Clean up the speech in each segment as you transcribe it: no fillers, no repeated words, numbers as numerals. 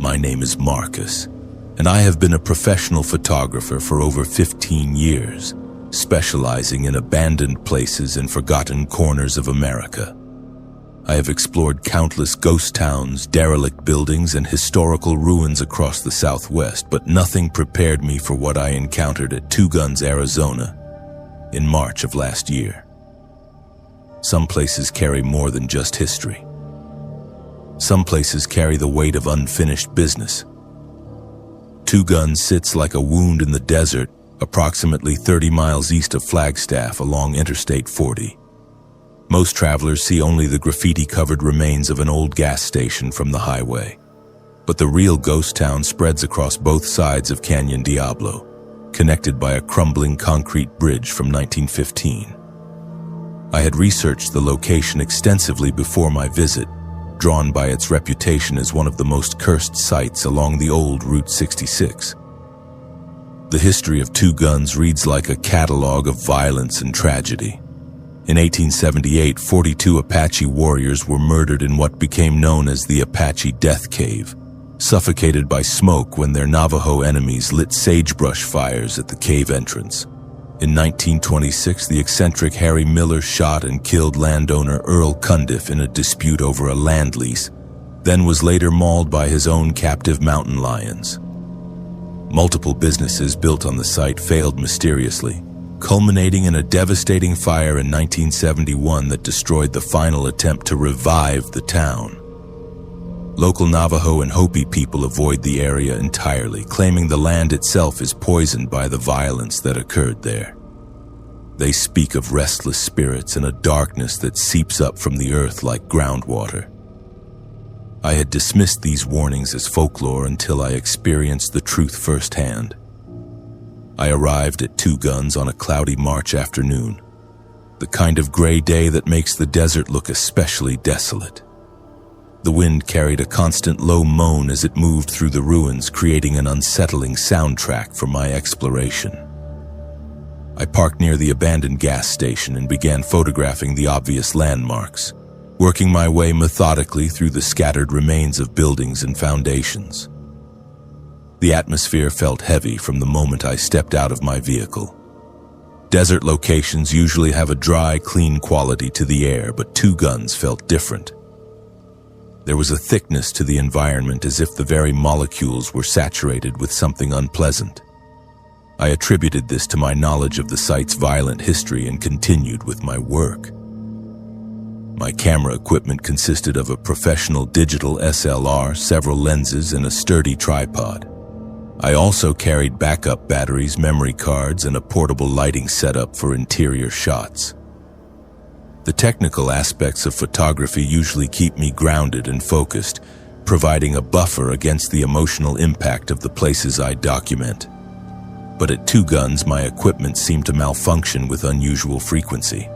My name is Marcus, and I have been a professional photographer for over 15 years, specializing in abandoned places and forgotten corners of America. I have explored countless ghost towns, derelict buildings, and historical ruins across the Southwest, but nothing prepared me for what I encountered at Two Guns, Arizona, in March of last year. Some places carry more than just history. Some places carry the weight of unfinished business. Two Guns sits like a wound in the desert, approximately 30 miles east of Flagstaff along Interstate 40. Most travelers see only the graffiti-covered remains of an old gas station from the highway. But the real ghost town spreads across both sides of Canyon Diablo, connected by a crumbling concrete bridge from 1915. I had researched the location extensively before my visit, drawn by its reputation as one of the most cursed sites along the old Route 66. The history of Two Guns reads like a catalog of violence and tragedy. In 1878, 42 Apache warriors were murdered in what became known as the Apache Death Cave, suffocated by smoke when their Navajo enemies lit sagebrush fires at the cave entrance. In 1926, the eccentric Harry Miller shot and killed landowner Earl Cundiff in a dispute over a land lease, then was later mauled by his own captive mountain lions. Multiple businesses built on the site failed mysteriously, culminating in a devastating fire in 1971 that destroyed the final attempt to revive the town. Local Navajo and Hopi people avoid the area entirely, claiming the land itself is poisoned by the violence that occurred there. They speak of restless spirits and a darkness that seeps up from the earth like groundwater. I had dismissed these warnings as folklore until I experienced the truth firsthand. I arrived at Two Guns on a cloudy March afternoon, the kind of gray day that makes the desert look especially desolate. The wind carried a constant low moan as it moved through the ruins, creating an unsettling soundtrack for my exploration. I parked near the abandoned gas station and began photographing the obvious landmarks, working my way methodically through the scattered remains of buildings and foundations. The atmosphere felt heavy from the moment I stepped out of my vehicle. Desert locations usually have a dry, clean quality to the air, but Two Guns felt different. There was a thickness to the environment, as if the very molecules were saturated with something unpleasant. I attributed this to my knowledge of the site's violent history and continued with my work. My camera equipment consisted of a professional digital SLR, several lenses, and a sturdy tripod. I also carried backup batteries, memory cards, and a portable lighting setup for interior shots. The technical aspects of photography usually keep me grounded and focused, providing a buffer against the emotional impact of the places I document. But at Two Guns, my equipment seemed to malfunction with unusual frequency.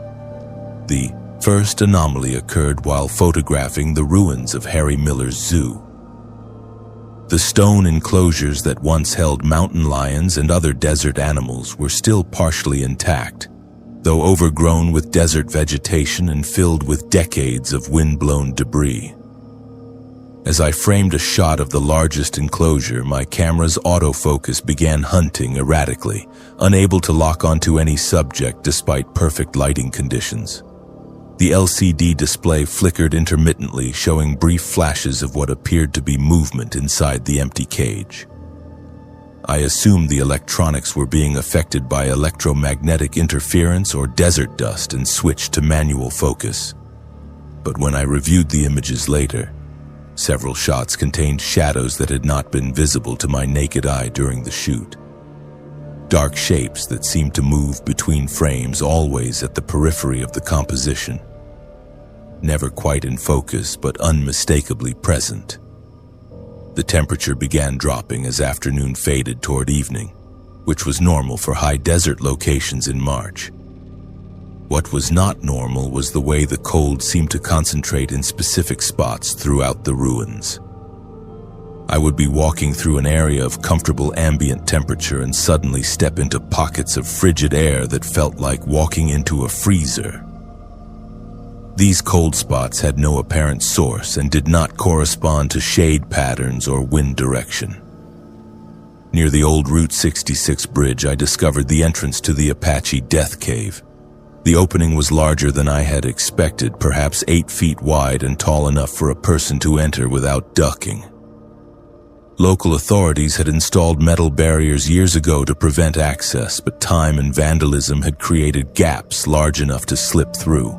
The first anomaly occurred while photographing the ruins of Harry Miller's zoo. The stone enclosures that once held mountain lions and other desert animals were still partially intact, though overgrown with desert vegetation and filled with decades of wind-blown debris. As I framed a shot of the largest enclosure, my camera's autofocus began hunting erratically, unable to lock onto any subject despite perfect lighting conditions. The LCD display flickered intermittently, showing brief flashes of what appeared to be movement inside the empty cage. I assumed the electronics were being affected by electromagnetic interference or desert dust and switched to manual focus. But when I reviewed the images later, several shots contained shadows that had not been visible to my naked eye during the shoot. Dark shapes that seemed to move between frames, always at the periphery of the composition. Never quite in focus, but unmistakably present. The temperature began dropping as afternoon faded toward evening, which was normal for high desert locations in March. What was not normal was the way the cold seemed to concentrate in specific spots throughout the ruins. I would be walking through an area of comfortable ambient temperature and suddenly step into pockets of frigid air that felt like walking into a freezer. These cold spots had no apparent source and did not correspond to shade patterns or wind direction. Near the old Route 66 bridge, I discovered the entrance to the Apache Death Cave. The opening was larger than I had expected, perhaps 8 feet wide and tall enough for a person to enter without ducking. Local authorities had installed metal barriers years ago to prevent access, but time and vandalism had created gaps large enough to slip through.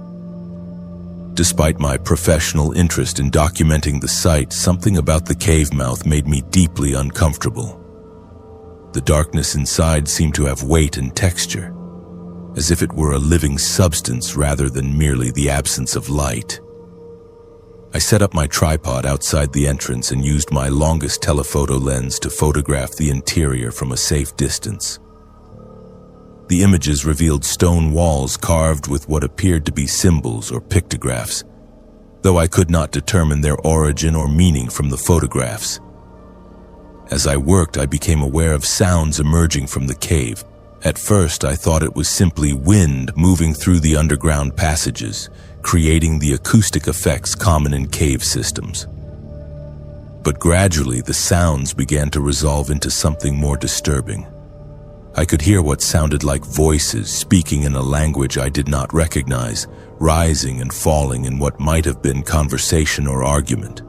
Despite my professional interest in documenting the site, something about the cave mouth made me deeply uncomfortable. The darkness inside seemed to have weight and texture, as if it were a living substance rather than merely the absence of light. I set up my tripod outside the entrance and used my longest telephoto lens to photograph the interior from a safe distance. The images revealed stone walls carved with what appeared to be symbols or pictographs, though I could not determine their origin or meaning from the photographs. As I worked, I became aware of sounds emerging from the cave. At first, I thought it was simply wind moving through the underground passages, creating the acoustic effects common in cave systems. But gradually, the sounds began to resolve into something more disturbing. I could hear what sounded like voices speaking in a language I did not recognize, rising and falling in what might have been conversation or argument.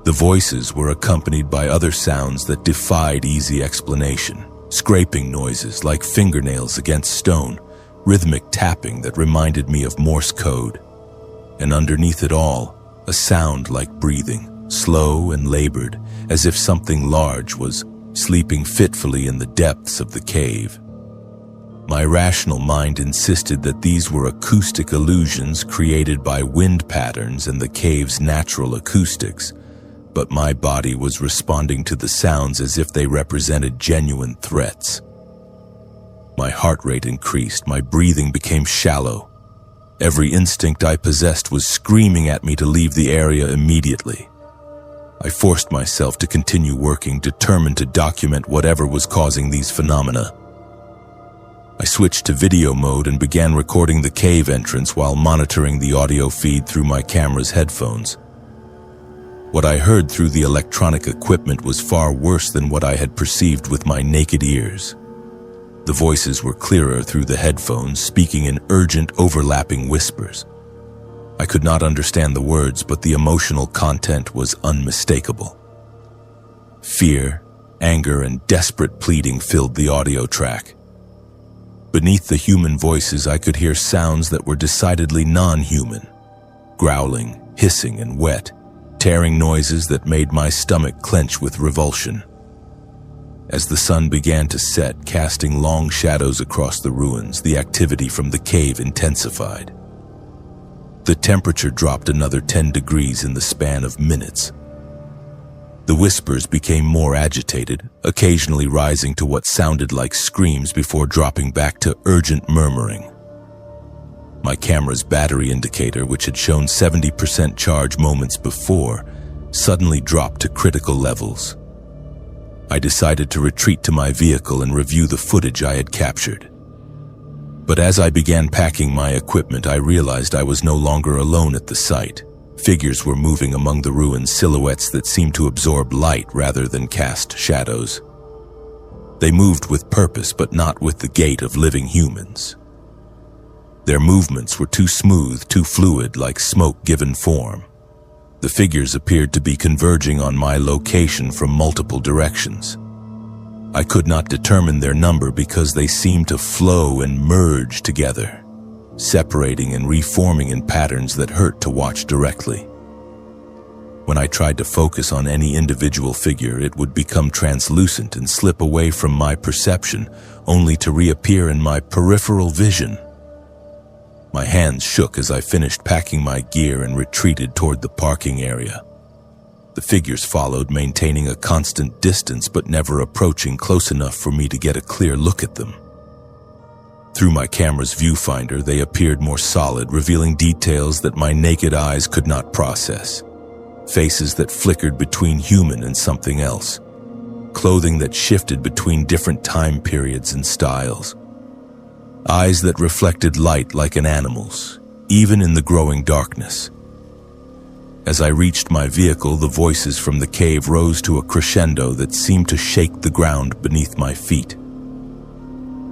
The voices were accompanied by other sounds that defied easy explanation. Scraping noises like fingernails against stone, rhythmic tapping that reminded me of Morse code. And underneath it all, a sound like breathing, slow and labored, as if something large was sleeping fitfully in the depths of the cave. My rational mind insisted that these were acoustic illusions created by wind patterns and the cave's natural acoustics, but my body was responding to the sounds as if they represented genuine threats. My heart rate increased, my breathing became shallow. Every instinct I possessed was screaming at me to leave the area immediately. I forced myself to continue working, determined to document whatever was causing these phenomena. I switched to video mode and began recording the cave entrance while monitoring the audio feed through my camera's headphones. What I heard through the electronic equipment was far worse than what I had perceived with my naked ears. The voices were clearer through the headphones, speaking in urgent, overlapping whispers. I could not understand the words, but the emotional content was unmistakable. Fear, anger, and desperate pleading filled the audio track. Beneath the human voices, I could hear sounds that were decidedly non-human. Growling, hissing, and wet. Tearing noises that made my stomach clench with revulsion. As the sun began to set, casting long shadows across the ruins, the activity from the cave intensified. The temperature dropped another 10 degrees in the span of minutes. The whispers became more agitated, occasionally rising to what sounded like screams before dropping back to urgent murmuring. My camera's battery indicator, which had shown 70% charge moments before, suddenly dropped to critical levels. I decided to retreat to my vehicle and review the footage I had captured. But as I began packing my equipment, I realized I was no longer alone at the site. Figures were moving among the ruins, silhouettes that seemed to absorb light rather than cast shadows. They moved with purpose, but not with the gait of living humans. Their movements were too smooth, too fluid, like smoke given form. The figures appeared to be converging on my location from multiple directions. I could not determine their number because they seemed to flow and merge together, separating and reforming in patterns that hurt to watch directly. When I tried to focus on any individual figure, it would become translucent and slip away from my perception, only to reappear in my peripheral vision. My hands shook as I finished packing my gear and retreated toward the parking area. The figures followed, maintaining a constant distance but never approaching close enough for me to get a clear look at them. Through my camera's viewfinder, they appeared more solid, revealing details that my naked eyes could not process. Faces that flickered between human and something else. Clothing that shifted between different time periods and styles. Eyes that reflected light like an animal's, even in the growing darkness. As I reached my vehicle, the voices from the cave rose to a crescendo that seemed to shake the ground beneath my feet.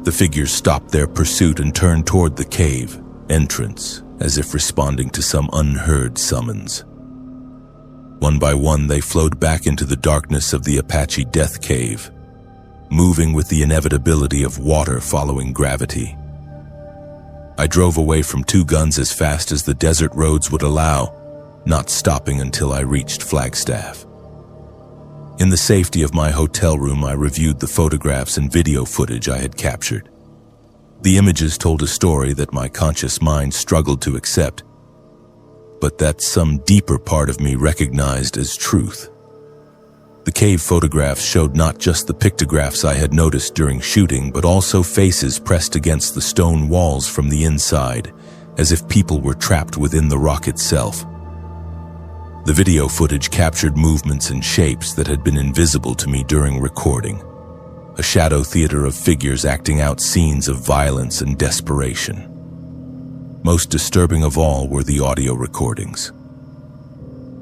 The figures stopped their pursuit and turned toward the cave entrance, as if responding to some unheard summons. One by one, they flowed back into the darkness of the Apache Death Cave, moving with the inevitability of water following gravity. I drove away from Two Guns as fast as the desert roads would allow, not stopping until I reached Flagstaff. In the safety of my hotel room, I reviewed the photographs and video footage I had captured. The images told a story that my conscious mind struggled to accept, but that some deeper part of me recognized as truth. The cave photographs showed not just the pictographs I had noticed during shooting, but also faces pressed against the stone walls from the inside, as if people were trapped within the rock itself. The video footage captured movements and shapes that had been invisible to me during recording, a shadow theater of figures acting out scenes of violence and desperation. Most disturbing of all were the audio recordings.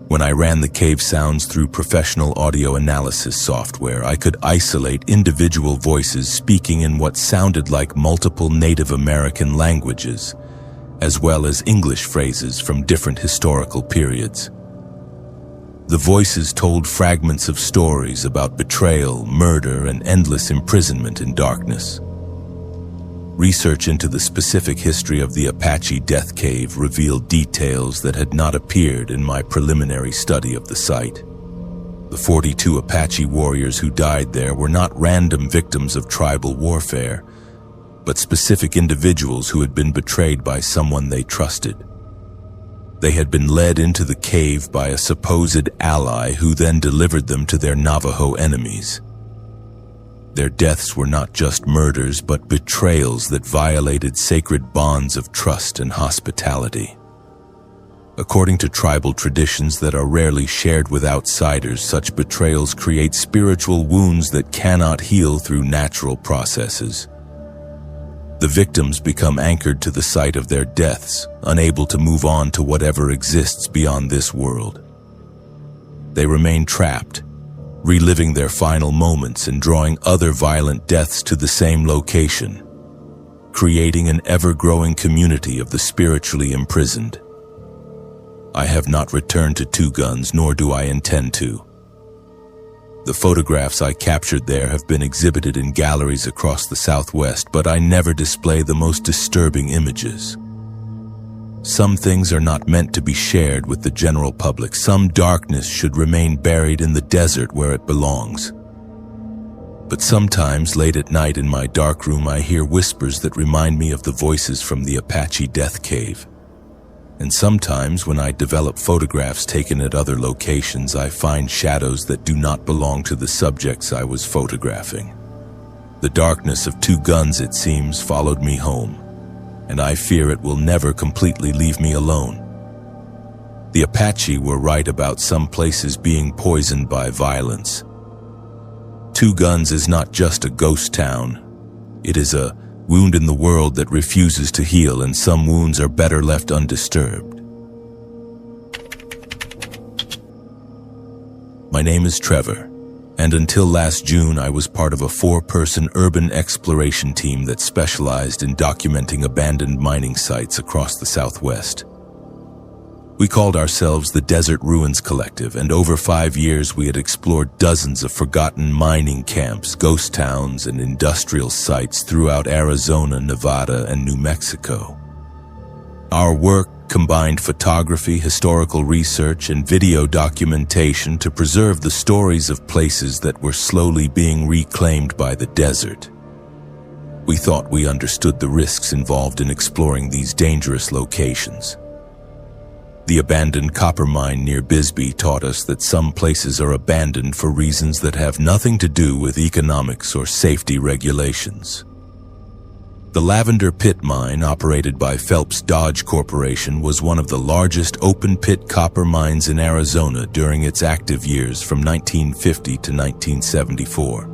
When I ran the cave sounds through professional audio analysis software, I could isolate individual voices speaking in what sounded like multiple Native American languages, as well as English phrases from different historical periods. The voices told fragments of stories about betrayal, murder, and endless imprisonment in darkness. Research into the specific history of the Apache Death Cave revealed details that had not appeared in my preliminary study of the site. The 42 Apache warriors who died there were not random victims of tribal warfare, but specific individuals who had been betrayed by someone they trusted. They had been led into the cave by a supposed ally who then delivered them to their Navajo enemies. Their deaths were not just murders, but betrayals that violated sacred bonds of trust and hospitality. According to tribal traditions that are rarely shared with outsiders, such betrayals create spiritual wounds that cannot heal through natural processes. The victims become anchored to the site of their deaths, unable to move on to whatever exists beyond this world. They remain trapped, reliving their final moments and drawing other violent deaths to the same location, creating an ever-growing community of the spiritually imprisoned. I have not returned to Two Guns, nor do I intend to. The photographs I captured there have been exhibited in galleries across the Southwest, but I never display the most disturbing images. Some things are not meant to be shared with the general public. Some darkness should remain buried in the desert where it belongs. But sometimes, late at night in my dark room, I hear whispers that remind me of the voices from the Apache Death Cave. And sometimes, when I develop photographs taken at other locations, I find shadows that do not belong to the subjects I was photographing. The darkness of Two Guns, it seems, followed me home, and I fear it will never completely leave me alone. The Apache were right about some places being poisoned by violence. Two Guns is not just a ghost town. It is a wound in the world that refuses to heal, and some wounds are better left undisturbed. My name is Trevor, and until last June I was part of a 4-person urban exploration team that specialized in documenting abandoned mining sites across the Southwest. We called ourselves the Desert Ruins Collective, and over 5 years we had explored dozens of forgotten mining camps, ghost towns, and industrial sites throughout Arizona, Nevada, and New Mexico. Our work combined photography, historical research, and video documentation to preserve the stories of places that were slowly being reclaimed by the desert. We thought we understood the risks involved in exploring these dangerous locations. The abandoned copper mine near Bisbee taught us that some places are abandoned for reasons that have nothing to do with economics or safety regulations. The Lavender Pit Mine, operated by Phelps Dodge Corporation, was one of the largest open-pit copper mines in Arizona during its active years from 1950 to 1974.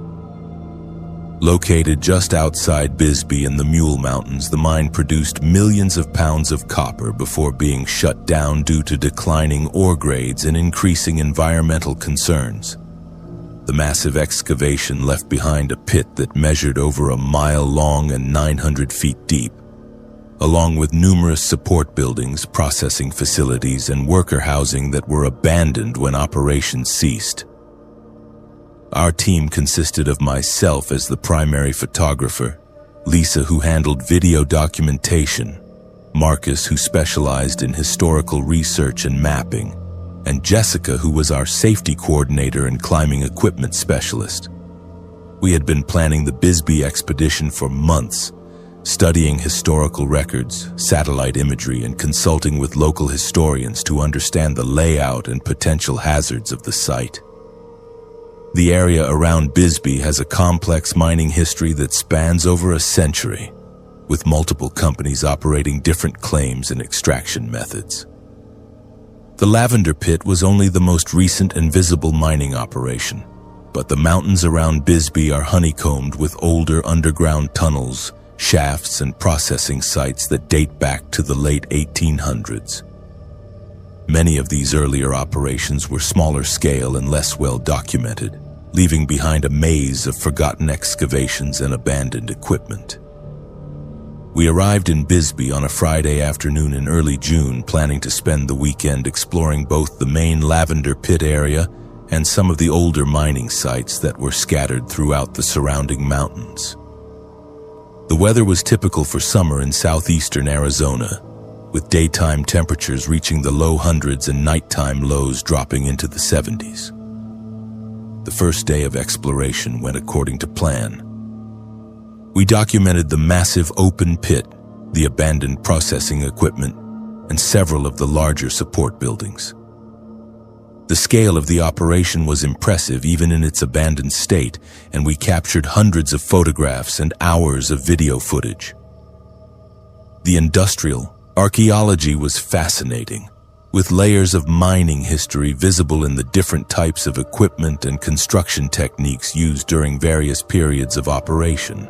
Located just outside Bisbee in the Mule Mountains, the mine produced millions of pounds of copper before being shut down due to declining ore grades and increasing environmental concerns. The massive excavation left behind a pit that measured over a mile long and 900 feet deep, along with numerous support buildings, processing facilities, and worker housing that were abandoned when operations ceased. Our team consisted of myself as the primary photographer, Lisa, who handled video documentation, Marcus, who specialized in historical research and mapping, and Jessica, who was our safety coordinator and climbing equipment specialist. We had been planning the Bisbee expedition for months, studying historical records, satellite imagery, and consulting with local historians to understand the layout and potential hazards of the site. The area around Bisbee has a complex mining history that spans over a century, with multiple companies operating different claims and extraction methods. The Lavender Pit was only the most recent and visible mining operation, but the mountains around Bisbee are honeycombed with older underground tunnels, shafts, and processing sites that date back to the late 1800s. Many of these earlier operations were smaller scale and less well documented, leaving behind a maze of forgotten excavations and abandoned equipment. We arrived in Bisbee on a Friday afternoon in early June, planning to spend the weekend exploring both the main Lavender Pit area and some of the older mining sites that were scattered throughout the surrounding mountains. The weather was typical for summer in southeastern Arizona, with daytime temperatures reaching the low hundreds and nighttime lows dropping into the 70s. The first day of exploration went according to plan. We documented the massive open pit, the abandoned processing equipment, and several of the larger support buildings. The scale of the operation was impressive even in its abandoned state, and we captured hundreds of photographs and hours of video footage. The industrial archaeology was fascinating, with layers of mining history visible in the different types of equipment and construction techniques used during various periods of operation.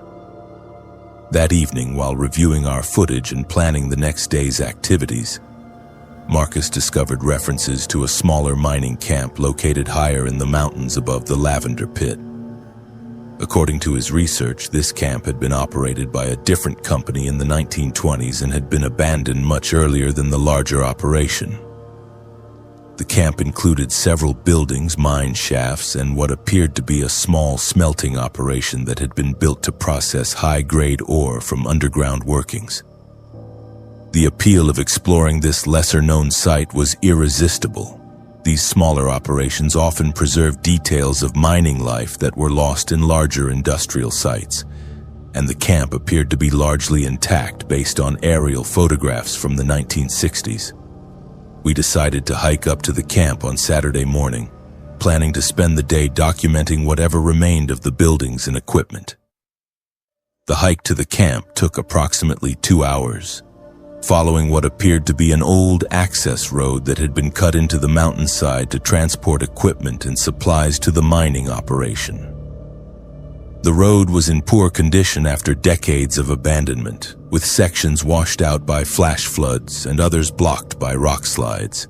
That evening, while reviewing our footage and planning the next day's activities, Marcus discovered references to a smaller mining camp located higher in the mountains above the Lavender Pit. According to his research, this camp had been operated by a different company in the 1920s and had been abandoned much earlier than the larger operation. The camp included several buildings, mine shafts, and what appeared to be a small smelting operation that had been built to process high-grade ore from underground workings. The appeal of exploring this lesser-known site was irresistible. These smaller operations often preserved details of mining life that were lost in larger industrial sites, and the camp appeared to be largely intact based on aerial photographs from the 1960s. We decided to hike up to the camp on Saturday morning, planning to spend the day documenting whatever remained of the buildings and equipment. The hike to the camp took approximately 2 hours, following what appeared to be an old access road that had been cut into the mountainside to transport equipment and supplies to the mining operation. The road was in poor condition after decades of abandonment, with sections washed out by flash floods and others blocked by rock slides.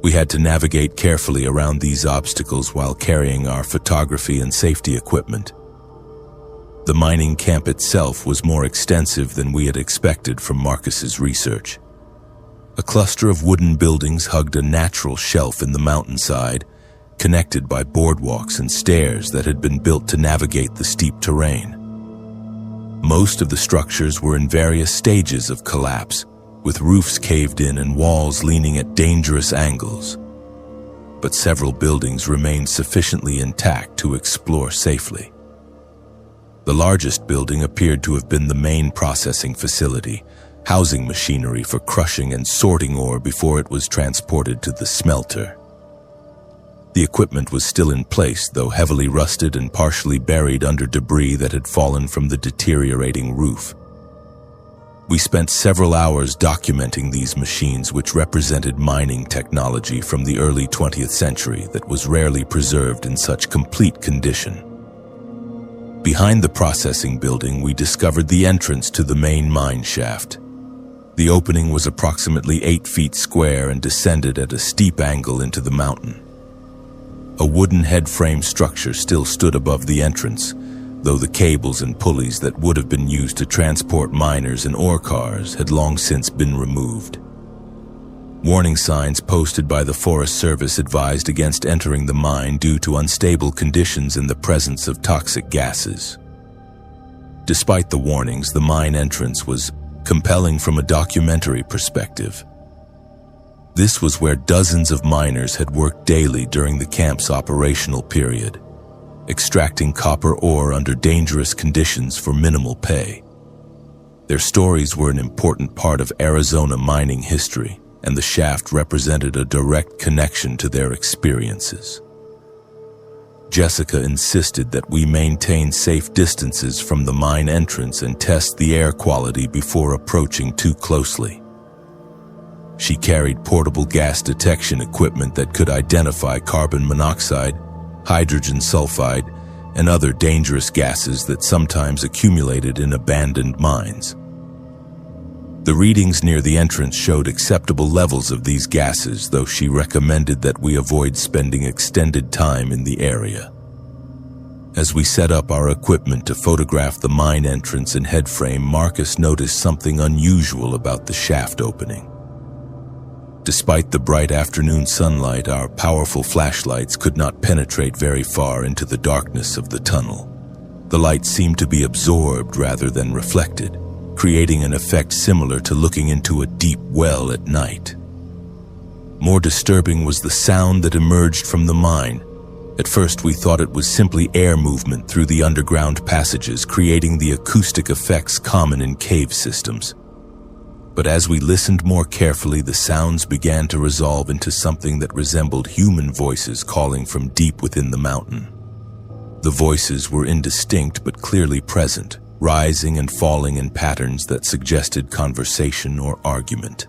We had to navigate carefully around these obstacles while carrying our photography and safety equipment. The mining camp itself was more extensive than we had expected from Marcus's research. A cluster of wooden buildings hugged a natural shelf in the mountainside, connected by boardwalks and stairs that had been built to navigate the steep terrain. Most of the structures were in various stages of collapse, with roofs caved in and walls leaning at dangerous angles. But several buildings remained sufficiently intact to explore safely. The largest building appeared to have been the main processing facility, housing machinery for crushing and sorting ore before it was transported to the smelter. The equipment was still in place, though heavily rusted and partially buried under debris that had fallen from the deteriorating roof. We spent several hours documenting these machines, which represented mining technology from the early 20th century that was rarely preserved in such complete condition. Behind the processing building, we discovered the entrance to the main mine shaft. The opening was approximately 8 feet square and descended at a steep angle into the mountain. A wooden head-frame structure still stood above the entrance, though the cables and pulleys that would have been used to transport miners and ore cars had long since been removed. Warning signs posted by the Forest Service advised against entering the mine due to unstable conditions in the presence of toxic gases. Despite the warnings, the mine entrance was compelling from a documentary perspective. This was where dozens of miners had worked daily during the camp's operational period, extracting copper ore under dangerous conditions for minimal pay. Their stories were an important part of Arizona mining history, and the shaft represented a direct connection to their experiences. Jessica insisted that we maintain safe distances from the mine entrance and test the air quality before approaching too closely. She carried portable gas detection equipment that could identify carbon monoxide, hydrogen sulfide, and other dangerous gases that sometimes accumulated in abandoned mines. The readings near the entrance showed acceptable levels of these gases, though she recommended that we avoid spending extended time in the area. As we set up our equipment to photograph the mine entrance and headframe, Marcus noticed something unusual about the shaft opening. Despite the bright afternoon sunlight, our powerful flashlights could not penetrate very far into the darkness of the tunnel. The light seemed to be absorbed rather than reflected, creating an effect similar to looking into a deep well at night. More disturbing was the sound that emerged from the mine. At first we thought it was simply air movement through the underground passages, creating the acoustic effects common in cave systems. But as we listened more carefully, the sounds began to resolve into something that resembled human voices calling from deep within the mountain. The voices were indistinct but clearly present, rising and falling in patterns that suggested conversation or argument.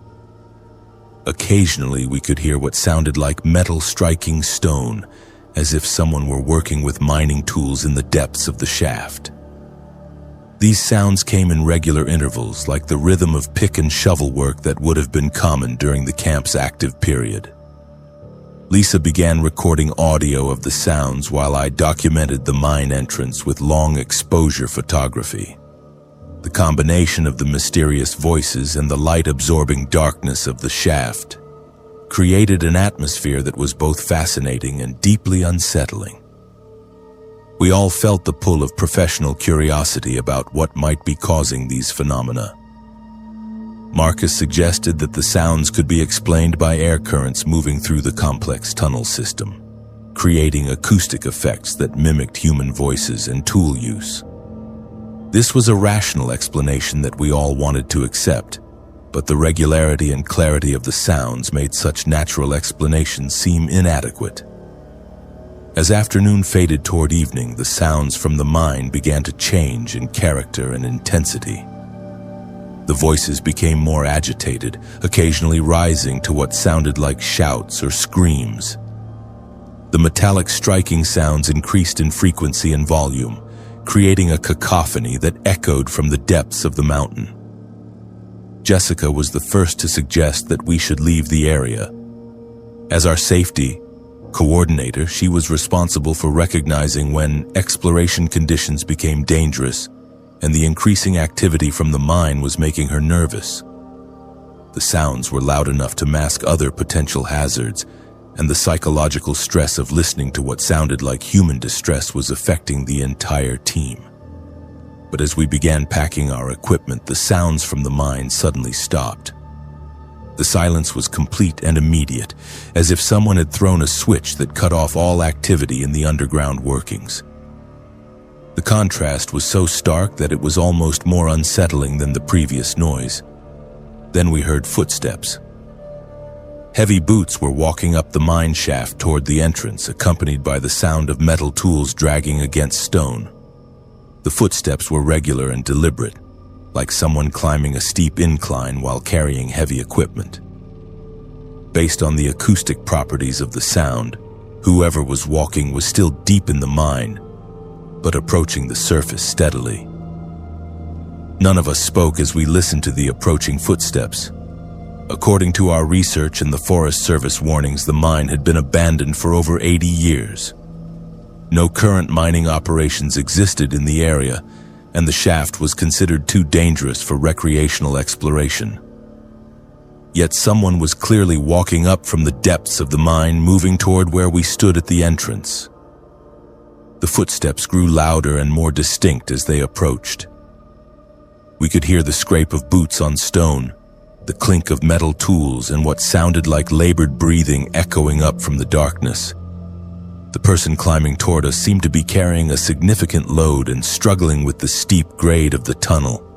Occasionally we could hear what sounded like metal striking stone, as if someone were working with mining tools in the depths of the shaft. These sounds came in regular intervals, like the rhythm of pick and shovel work that would have been common during the camp's active period. Lisa began recording audio of the sounds while I documented the mine entrance with long exposure photography. The combination of the mysterious voices and the light-absorbing darkness of the shaft created an atmosphere that was both fascinating and deeply unsettling. We all felt the pull of professional curiosity about what might be causing these phenomena. Marcus suggested that the sounds could be explained by air currents moving through the complex tunnel system, creating acoustic effects that mimicked human voices and tool use. This was a rational explanation that we all wanted to accept, but the regularity and clarity of the sounds made such natural explanations seem inadequate. As afternoon faded toward evening, the sounds from the mine began to change in character and intensity. The voices became more agitated, occasionally rising to what sounded like shouts or screams. The metallic striking sounds increased in frequency and volume, creating a cacophony that echoed from the depths of the mountain. Jessica was the first to suggest that we should leave the area. As our safety coordinator, she was responsible for recognizing when exploration conditions became dangerous and the increasing activity from the mine was making her nervous. The sounds were loud enough to mask other potential hazards, and the psychological stress of listening to what sounded like human distress was affecting the entire team. But as we began packing our equipment, the sounds from the mine suddenly stopped. The silence was complete and immediate, as if someone had thrown a switch that cut off all activity in the underground workings. The contrast was so stark that it was almost more unsettling than the previous noise. Then we heard footsteps. Heavy boots were walking up the mine shaft toward the entrance, accompanied by the sound of metal tools dragging against stone. The footsteps were regular and deliberate, like someone climbing a steep incline while carrying heavy equipment. Based on the acoustic properties of the sound, whoever was walking was still deep in the mine, but approaching the surface steadily. None of us spoke as we listened to the approaching footsteps. According to our research and the Forest Service warnings, the mine had been abandoned for over 80 years. No current mining operations existed in the area, and the shaft was considered too dangerous for recreational exploration. Yet someone was clearly walking up from the depths of the mine, moving toward where we stood at the entrance. The footsteps grew louder and more distinct as they approached. We could hear the scrape of boots on stone, the clink of metal tools, and what sounded like labored breathing echoing up from the darkness. The person climbing toward us seemed to be carrying a significant load and struggling with the steep grade of the tunnel.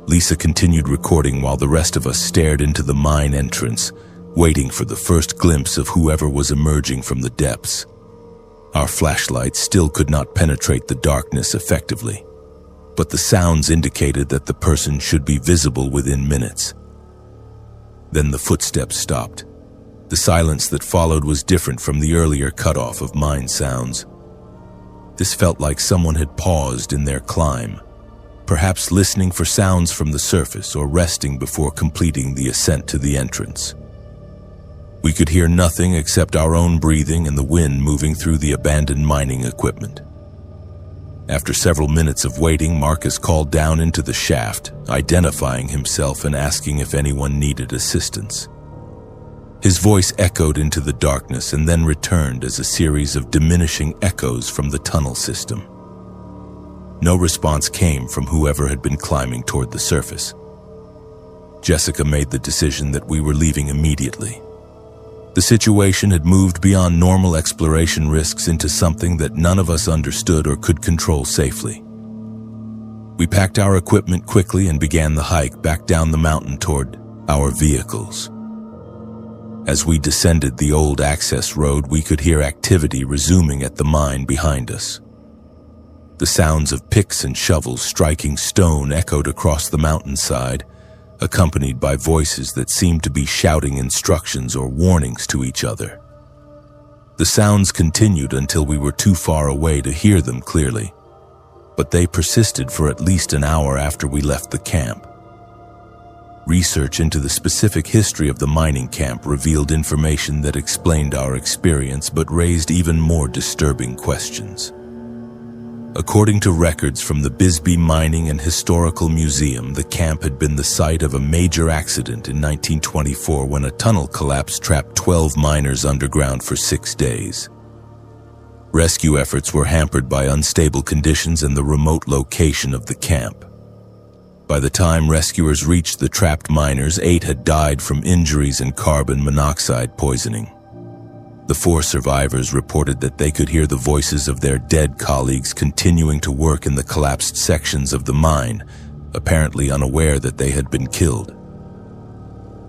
Lisa continued recording while the rest of us stared into the mine entrance, waiting for the first glimpse of whoever was emerging from the depths. Our flashlights still could not penetrate the darkness effectively, but the sounds indicated that the person should be visible within minutes. Then the footsteps stopped. The silence that followed was different from the earlier cutoff of mine sounds. This felt like someone had paused in their climb, perhaps listening for sounds from the surface or resting before completing the ascent to the entrance. We could hear nothing except our own breathing and the wind moving through the abandoned mining equipment. After several minutes of waiting, Marcus called down into the shaft, identifying himself and asking if anyone needed assistance. His voice echoed into the darkness and then returned as a series of diminishing echoes from the tunnel system. No response came from whoever had been climbing toward the surface. Jessica made the decision that we were leaving immediately. The situation had moved beyond normal exploration risks into something that none of us understood or could control safely. We packed our equipment quickly and began the hike back down the mountain toward our vehicles. As we descended the old access road, we could hear activity resuming at the mine behind us. The sounds of picks and shovels striking stone echoed across the mountainside, accompanied by voices that seemed to be shouting instructions or warnings to each other. The sounds continued until we were too far away to hear them clearly, but they persisted for at least an hour after we left the camp. Research into the specific history of the mining camp revealed information that explained our experience but raised even more disturbing questions. According to records from the Bisbee Mining and Historical Museum, the camp had been the site of a major accident in 1924 when a tunnel collapse trapped 12 miners underground for 6 days. Rescue efforts were hampered by unstable conditions and the remote location of the camp. By the time rescuers reached the trapped miners, 8 had died from injuries and carbon monoxide poisoning. The 4 survivors reported that they could hear the voices of their dead colleagues continuing to work in the collapsed sections of the mine, apparently unaware that they had been killed.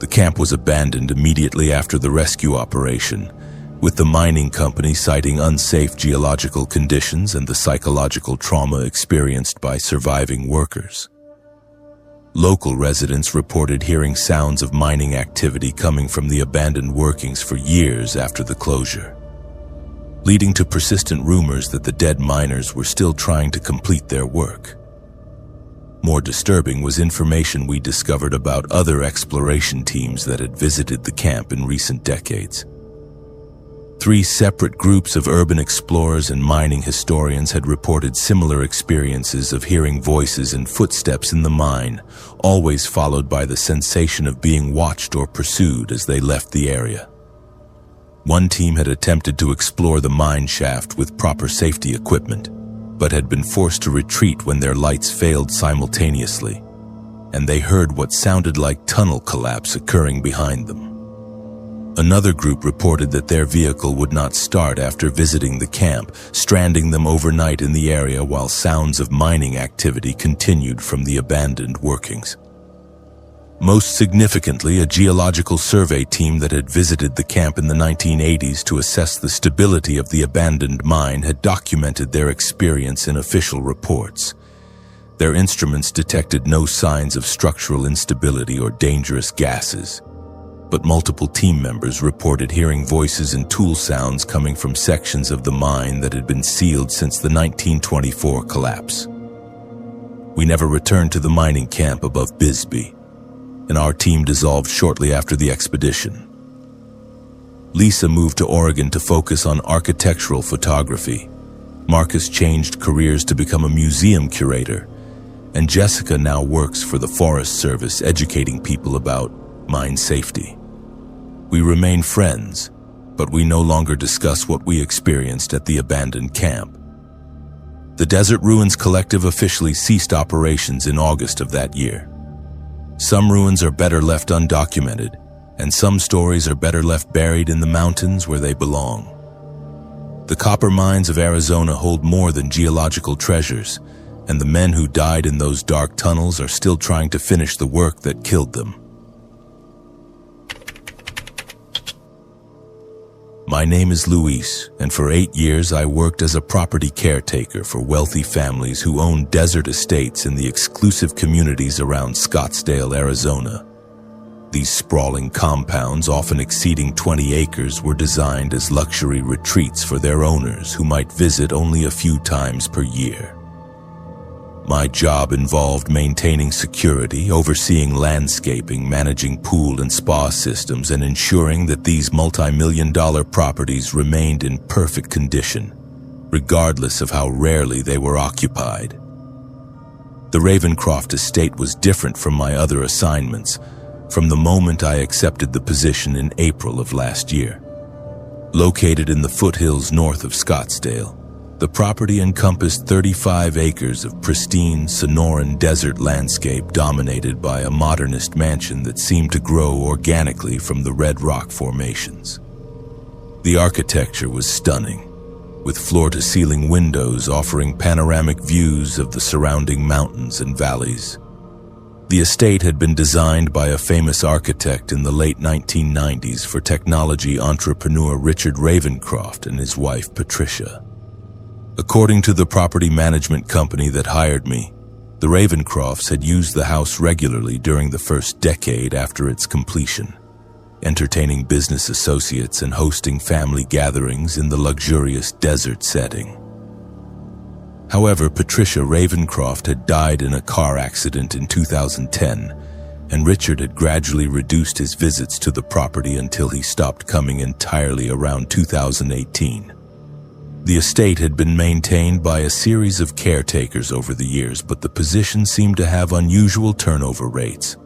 The camp was abandoned immediately after the rescue operation, with the mining company citing unsafe geological conditions and the psychological trauma experienced by surviving workers. Local residents reported hearing sounds of mining activity coming from the abandoned workings for years after the closure, leading to persistent rumors that the dead miners were still trying to complete their work. More disturbing was information we discovered about other exploration teams that had visited the camp in recent decades. 3 separate groups of urban explorers and mining historians had reported similar experiences of hearing voices and footsteps in the mine, always followed by the sensation of being watched or pursued as they left the area. One team had attempted to explore the mine shaft with proper safety equipment, but had been forced to retreat when their lights failed simultaneously, and they heard what sounded like tunnel collapse occurring behind them. Another group reported that their vehicle would not start after visiting the camp, stranding them overnight in the area while sounds of mining activity continued from the abandoned workings. Most significantly, a geological survey team that had visited the camp in the 1980s to assess the stability of the abandoned mine had documented their experience in official reports. Their instruments detected no signs of structural instability or dangerous gases, but multiple team members reported hearing voices and tool sounds coming from sections of the mine that had been sealed since the 1924 collapse. We never returned to the mining camp above Bisbee, and our team dissolved shortly after the expedition. Lisa moved to Oregon to focus on architectural photography. Marcus changed careers to become a museum curator, and Jessica now works for the Forest Service educating people about mine safety. We remain friends, but we no longer discuss what we experienced at the abandoned camp. The Desert Ruins Collective officially ceased operations in August of that year. Some ruins are better left undocumented, and some stories are better left buried in the mountains where they belong. The copper mines of Arizona hold more than geological treasures, and the men who died in those dark tunnels are still trying to finish the work that killed them. My name is Luis, and for 8 years I worked as a property caretaker for wealthy families who own desert estates in the exclusive communities around Scottsdale, Arizona. These sprawling compounds, often exceeding 20 acres, were designed as luxury retreats for their owners who might visit only a few times per year. My job involved maintaining security, overseeing landscaping, managing pool and spa systems, and ensuring that these multi-million-dollar properties remained in perfect condition, regardless of how rarely they were occupied. The Ravencroft estate was different from my other assignments from the moment I accepted the position in April of last year. Located in the foothills north of Scottsdale, the property encompassed 35 acres of pristine Sonoran desert landscape dominated by a modernist mansion that seemed to grow organically from the red rock formations. The architecture was stunning, with floor-to-ceiling windows offering panoramic views of the surrounding mountains and valleys. The estate had been designed by a famous architect in the late 1990s for technology entrepreneur Richard Ravencroft and his wife Patricia. According to the property management company that hired me, the Ravencrofts had used the house regularly during the first decade after its completion, entertaining business associates and hosting family gatherings in the luxurious desert setting. However, Patricia Ravencroft had died in a car accident in 2010, and Richard had gradually reduced his visits to the property until he stopped coming entirely around 2018. The estate had been maintained by a series of caretakers over the years, but the position seemed to have unusual turnover rates.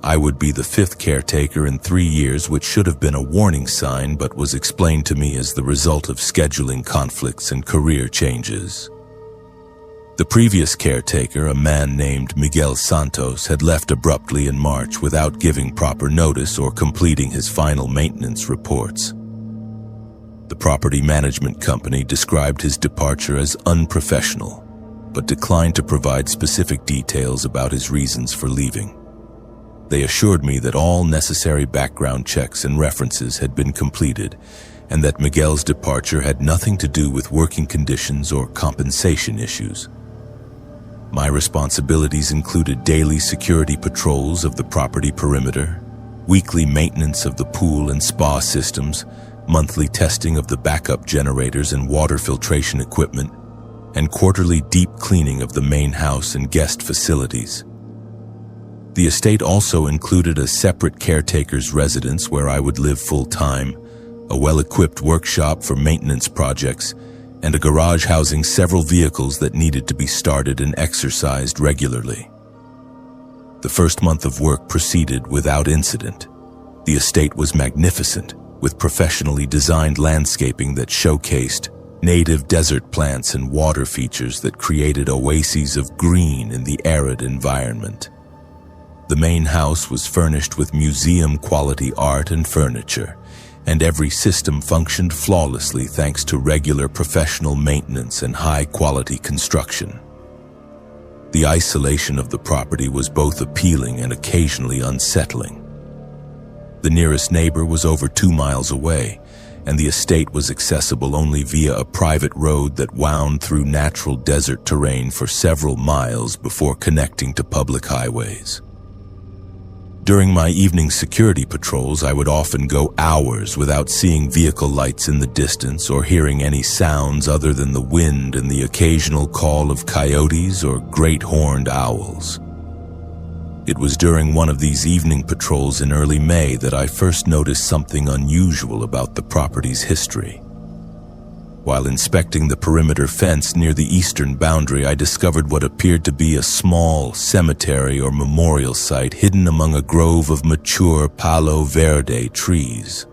I would be the 5th caretaker in 3 years, which should have been a warning sign, but was explained to me as the result of scheduling conflicts and career changes. The previous caretaker, a man named Miguel Santos, had left abruptly in March without giving proper notice or completing his final maintenance reports. The property management company described his departure as unprofessional, but declined to provide specific details about his reasons for leaving. They assured me that all necessary background checks and references had been completed, and that Miguel's departure had nothing to do with working conditions or compensation issues. My responsibilities included daily security patrols of the property perimeter, weekly maintenance of the pool and spa systems, monthly testing of the backup generators and water filtration equipment, and quarterly deep cleaning of the main house and guest facilities. The estate also included a separate caretaker's residence where I would live full-time, a well-equipped workshop for maintenance projects, and a garage housing several vehicles that needed to be started and exercised regularly. The first month of work proceeded without incident. The estate was magnificent, with professionally designed landscaping that showcased native desert plants and water features that created oases of green in the arid environment. The main house was furnished with museum-quality art and furniture, and every system functioned flawlessly thanks to regular professional maintenance and high-quality construction. The isolation of the property was both appealing and occasionally unsettling. The nearest neighbor was over 2 miles away, and the estate was accessible only via a private road that wound through natural desert terrain for several miles before connecting to public highways. During my evening security patrols, I would often go hours without seeing vehicle lights in the distance or hearing any sounds other than the wind and the occasional call of coyotes or great horned owls. It was during one of these evening patrols in early May that I first noticed something unusual about the property's history. While inspecting the perimeter fence near the eastern boundary, I discovered what appeared to be a small cemetery or memorial site hidden among a grove of mature Palo Verde trees.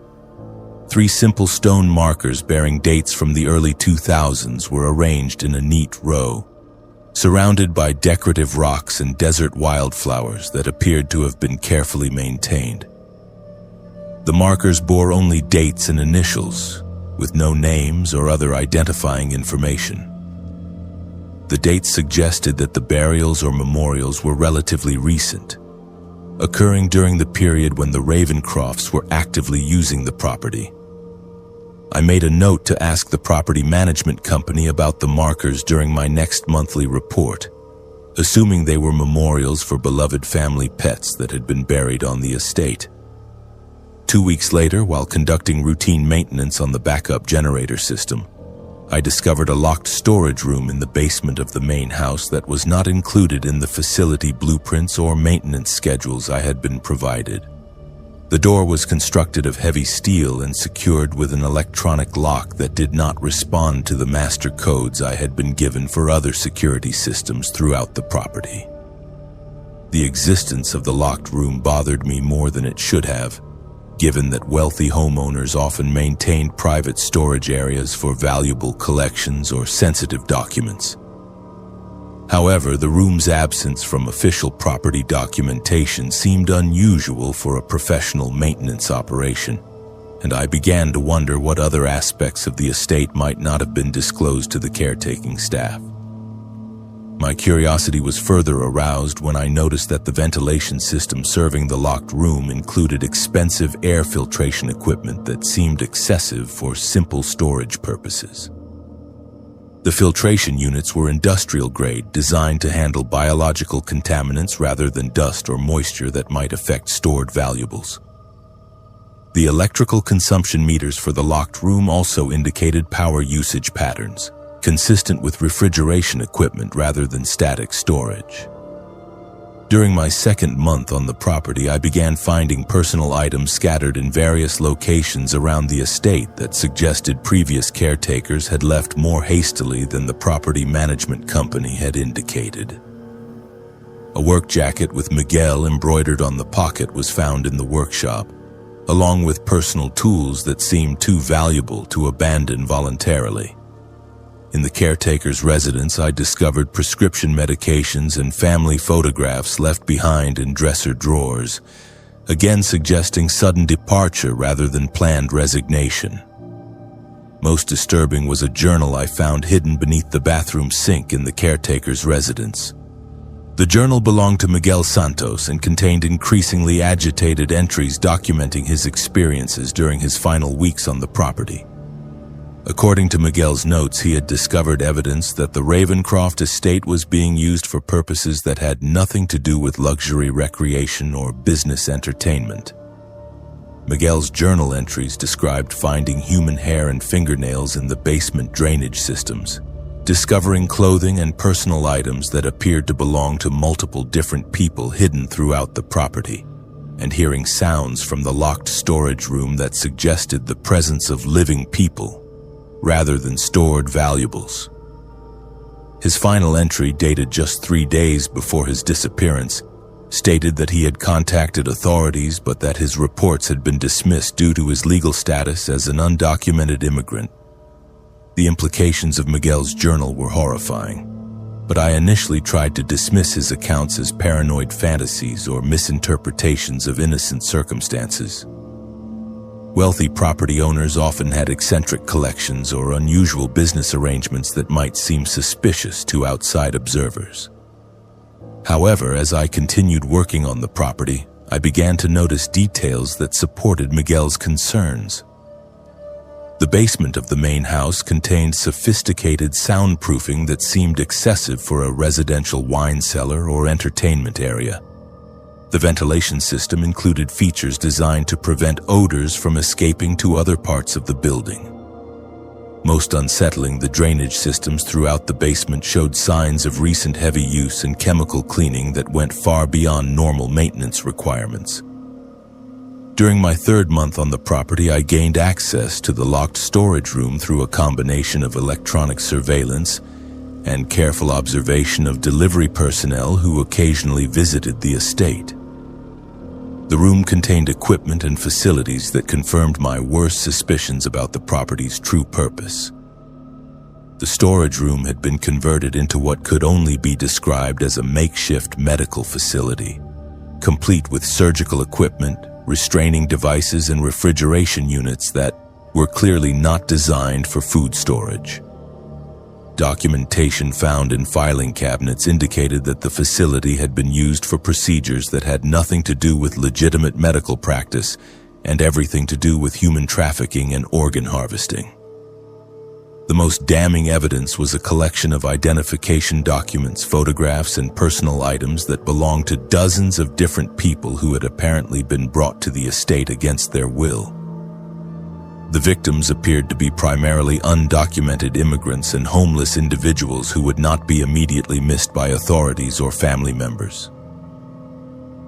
3 simple stone markers bearing dates from the early 2000s were arranged in a neat row, surrounded by decorative rocks and desert wildflowers that appeared to have been carefully maintained. The markers bore only dates and initials, with no names or other identifying information. The dates suggested that the burials or memorials were relatively recent, occurring during the period when the Ravencrofts were actively using the property. I made a note to ask the property management company about the markers during my next monthly report, assuming they were memorials for beloved family pets that had been buried on the estate. 2 weeks later, while conducting routine maintenance on the backup generator system, I discovered a locked storage room in the basement of the main house that was not included in the facility blueprints or maintenance schedules I had been provided. The door was constructed of heavy steel and secured with an electronic lock that did not respond to the master codes I had been given for other security systems throughout the property. The existence of the locked room bothered me more than it should have, given that wealthy homeowners often maintained private storage areas for valuable collections or sensitive documents. However, the room's absence from official property documentation seemed unusual for a professional maintenance operation, and I began to wonder what other aspects of the estate might not have been disclosed to the caretaking staff. My curiosity was further aroused when I noticed that the ventilation system serving the locked room included expensive air filtration equipment that seemed excessive for simple storage purposes. The filtration units were industrial grade, designed to handle biological contaminants rather than dust or moisture that might affect stored valuables. The electrical consumption meters for the locked room also indicated power usage patterns, consistent with refrigeration equipment rather than static storage. During my second month on the property, I began finding personal items scattered in various locations around the estate that suggested previous caretakers had left more hastily than the property management company had indicated. A work jacket with Miguel embroidered on the pocket was found in the workshop, along with personal tools that seemed too valuable to abandon voluntarily. In the caretaker's residence, I discovered prescription medications and family photographs left behind in dresser drawers, again suggesting sudden departure rather than planned resignation. Most disturbing was a journal I found hidden beneath the bathroom sink in the caretaker's residence. The journal belonged to Miguel Santos and contained increasingly agitated entries documenting his experiences during his final weeks on the property. According to Miguel's notes, he had discovered evidence that the Ravencroft estate was being used for purposes that had nothing to do with luxury recreation or business entertainment. Miguel's journal entries described finding human hair and fingernails in the basement drainage systems, discovering clothing and personal items that appeared to belong to multiple different people hidden throughout the property, and hearing sounds from the locked storage room that suggested the presence of living people rather than stored valuables. His final entry, dated just 3 days before his disappearance, stated that he had contacted authorities but that his reports had been dismissed due to his legal status as an undocumented immigrant. The implications of Miguel's journal were horrifying, but I initially tried to dismiss his accounts as paranoid fantasies or misinterpretations of innocent circumstances. Wealthy property owners often had eccentric collections or unusual business arrangements that might seem suspicious to outside observers. However, as I continued working on the property, I began to notice details that supported Miguel's concerns. The basement of the main house contained sophisticated soundproofing that seemed excessive for a residential wine cellar or entertainment area. The ventilation system included features designed to prevent odors from escaping to other parts of the building. Most unsettling, the drainage systems throughout the basement showed signs of recent heavy use and chemical cleaning that went far beyond normal maintenance requirements. During my third month on the property, I gained access to the locked storage room through a combination of electronic surveillance and careful observation of delivery personnel who occasionally visited the estate. The room contained equipment and facilities that confirmed my worst suspicions about the property's true purpose. The storage room had been converted into what could only be described as a makeshift medical facility, complete with surgical equipment, restraining devices, and refrigeration units that were clearly not designed for food storage. Documentation found in filing cabinets indicated that the facility had been used for procedures that had nothing to do with legitimate medical practice and everything to do with human trafficking and organ harvesting. The most damning evidence was a collection of identification documents, photographs, and personal items that belonged to dozens of different people who had apparently been brought to the estate against their will. The victims appeared to be primarily undocumented immigrants and homeless individuals who would not be immediately missed by authorities or family members.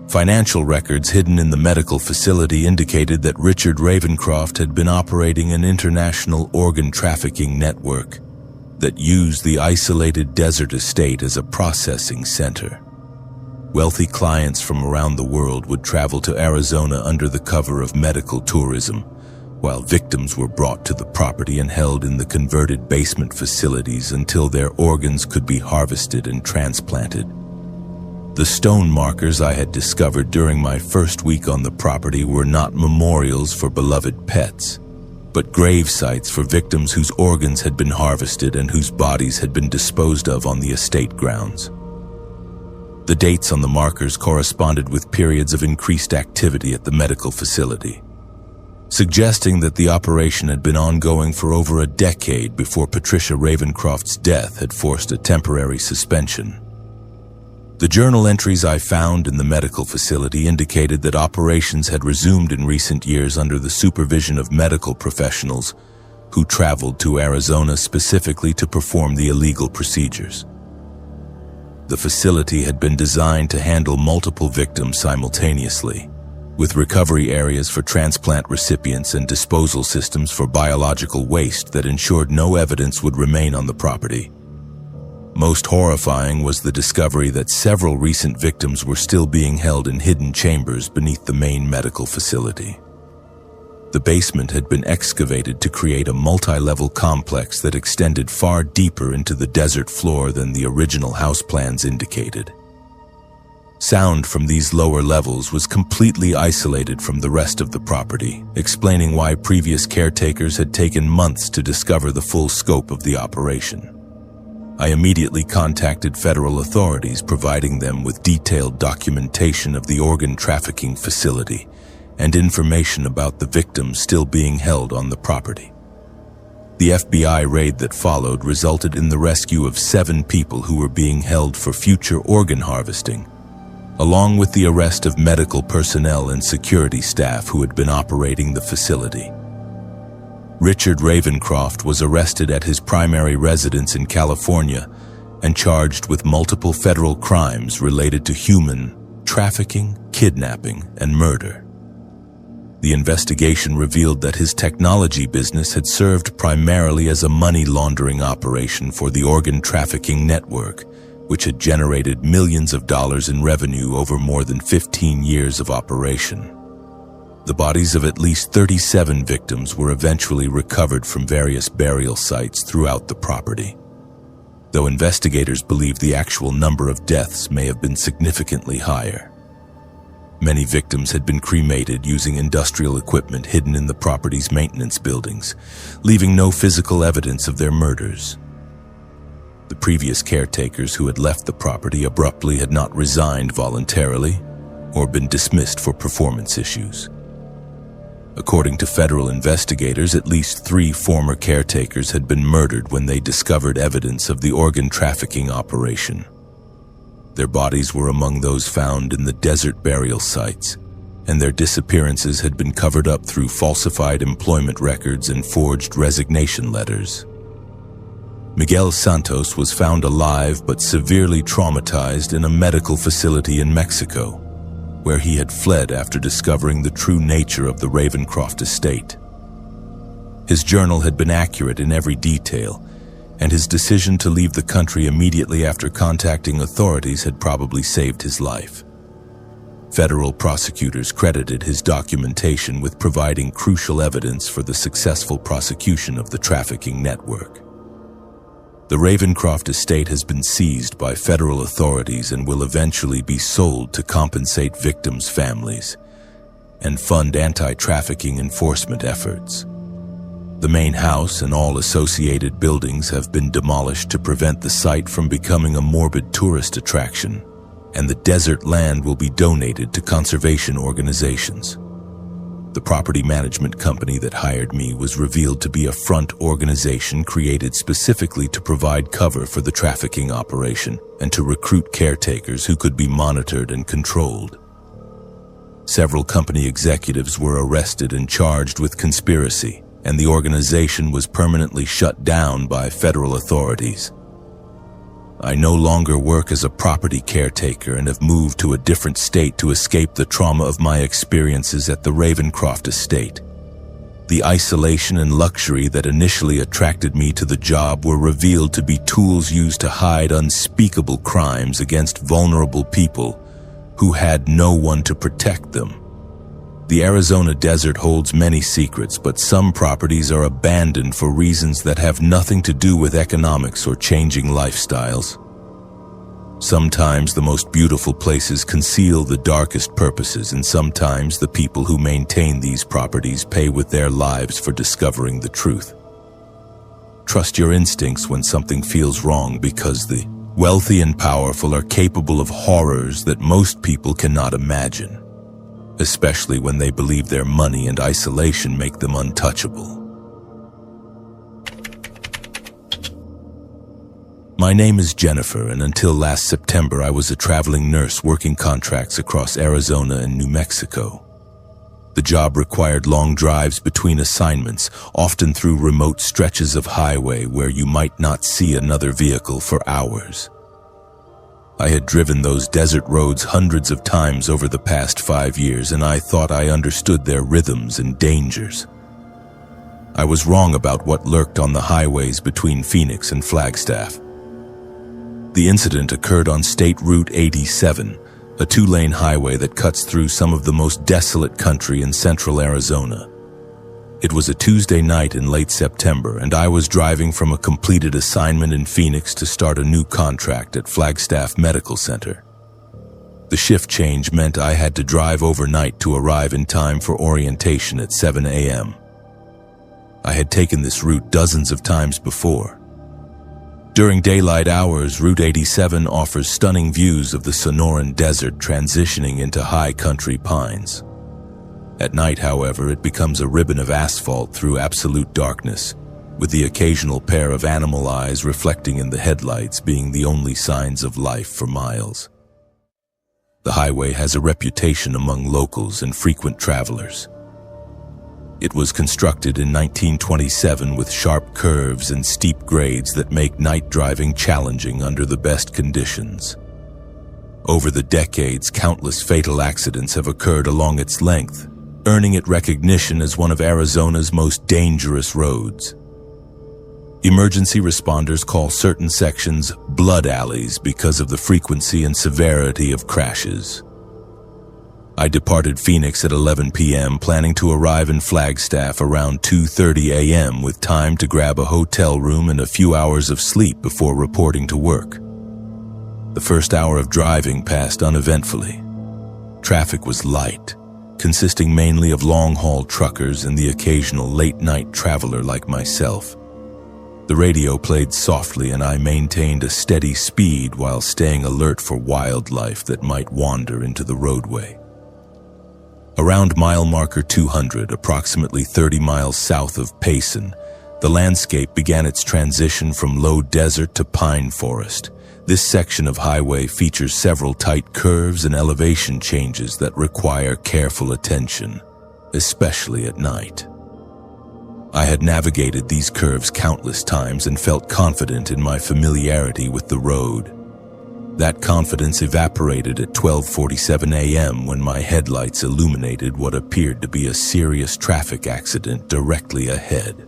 Financial records hidden in the medical facility indicated that Richard Ravencroft had been operating an international organ trafficking network that used the isolated desert estate as a processing center. Wealthy clients from around the world would travel to Arizona under the cover of medical tourism, while victims were brought to the property and held in the converted basement facilities until their organs could be harvested and transplanted. The stone markers I had discovered during my first week on the property were not memorials for beloved pets, but grave sites for victims whose organs had been harvested and whose bodies had been disposed of on the estate grounds. The dates on the markers corresponded with periods of increased activity at the medical facility, suggesting that the operation had been ongoing for over a decade before Patricia Ravencroft's death had forced a temporary suspension. The journal entries I found in the medical facility indicated that operations had resumed in recent years under the supervision of medical professionals who traveled to Arizona specifically to perform the illegal procedures. The facility had been designed to handle multiple victims simultaneously, with recovery areas for transplant recipients and disposal systems for biological waste that ensured no evidence would remain on the property. Most horrifying was the discovery that several recent victims were still being held in hidden chambers beneath the main medical facility. The basement had been excavated to create a multi-level complex that extended far deeper into the desert floor than the original house plans indicated. Sound from these lower levels was completely isolated from the rest of the property, explaining why previous caretakers had taken months to discover the full scope of the operation. I immediately contacted federal authorities, providing them with detailed documentation of the organ trafficking facility and information about the victims still being held on the property. The FBI raid that followed resulted in the rescue of 7 people who were being held for future organ harvesting, along with the arrest of medical personnel and security staff who had been operating the facility. Richard Ravencroft was arrested at his primary residence in California and charged with multiple federal crimes related to human trafficking, kidnapping, and murder. The investigation revealed that his technology business had served primarily as a money laundering operation for the organ trafficking network, which had generated millions of dollars in revenue over more than 15 years of operation. The bodies of at least 37 victims were eventually recovered from various burial sites throughout the property, though investigators believe the actual number of deaths may have been significantly higher. Many victims had been cremated using industrial equipment hidden in the property's maintenance buildings, leaving no physical evidence of their murders. The previous caretakers who had left the property abruptly had not resigned voluntarily or been dismissed for performance issues. According to federal investigators, at least 3 former caretakers had been murdered when they discovered evidence of the organ trafficking operation. Their bodies were among those found in the desert burial sites, and their disappearances had been covered up through falsified employment records and forged resignation letters. Miguel Santos was found alive but severely traumatized in a medical facility in Mexico, where he had fled after discovering the true nature of the Ravencroft estate. His journal had been accurate in every detail, and his decision to leave the country immediately after contacting authorities had probably saved his life. Federal prosecutors credited his documentation with providing crucial evidence for the successful prosecution of the trafficking network. The Ravencroft estate has been seized by federal authorities and will eventually be sold to compensate victims' families and fund anti-trafficking enforcement efforts. The main house and all associated buildings have been demolished to prevent the site from becoming a morbid tourist attraction, and the desert land will be donated to conservation organizations. The property management company that hired me was revealed to be a front organization created specifically to provide cover for the trafficking operation and to recruit caretakers who could be monitored and controlled. Several company executives were arrested and charged with conspiracy, and the organization was permanently shut down by federal authorities. I no longer work as a property caretaker and have moved to a different state to escape the trauma of my experiences at the Ravencroft estate. The isolation and luxury that initially attracted me to the job were revealed to be tools used to hide unspeakable crimes against vulnerable people who had no one to protect them. The Arizona desert holds many secrets, but some properties are abandoned for reasons that have nothing to do with economics or changing lifestyles. Sometimes the most beautiful places conceal the darkest purposes, and sometimes the people who maintain these properties pay with their lives for discovering the truth. Trust your instincts when something feels wrong, because the wealthy and powerful are capable of horrors that most people cannot imagine, especially when they believe their money and isolation make them untouchable. My name is Jennifer, and until last September I was a traveling nurse working contracts across Arizona and New Mexico. The job required long drives between assignments, often through remote stretches of highway where you might not see another vehicle for hours. I had driven those desert roads hundreds of times over the past 5 years, and I thought I understood their rhythms and dangers. I was wrong about what lurked on the highways between Phoenix and Flagstaff. The incident occurred on State Route 87, a 2-lane highway that cuts through some of the most desolate country in central Arizona. It was a Tuesday night in late September, and I was driving from a completed assignment in Phoenix to start a new contract at Flagstaff Medical Center. The shift change meant I had to drive overnight to arrive in time for orientation at 7 a.m. I had taken this route dozens of times before. During daylight hours, Route 87 offers stunning views of the Sonoran Desert transitioning into high country pines. At night, however, it becomes a ribbon of asphalt through absolute darkness, with the occasional pair of animal eyes reflecting in the headlights being the only signs of life for miles. The highway has a reputation among locals and frequent travelers. It was constructed in 1927 with sharp curves and steep grades that make night driving challenging under the best conditions. Over the decades, countless fatal accidents have occurred along its length, earning it recognition as one of Arizona's most dangerous roads. Emergency responders call certain sections blood alleys because of the frequency and severity of crashes. I departed Phoenix at 11 p.m., planning to arrive in Flagstaff around 2:30 a.m. with time to grab a hotel room and a few hours of sleep before reporting to work. The first hour of driving passed uneventfully. Traffic was light, consisting mainly of long-haul truckers and the occasional late-night traveler like myself. The radio played softly, and I maintained a steady speed while staying alert for wildlife that might wander into the roadway. Around mile marker 200, approximately 30 miles south of Payson, The landscape began its transition from low desert to pine forest. This section of highway features several tight curves and elevation changes that require careful attention, especially at night. I had navigated these curves countless times and felt confident in my familiarity with the road. That confidence evaporated at 12:47 a.m. when my headlights illuminated what appeared to be a serious traffic accident directly ahead.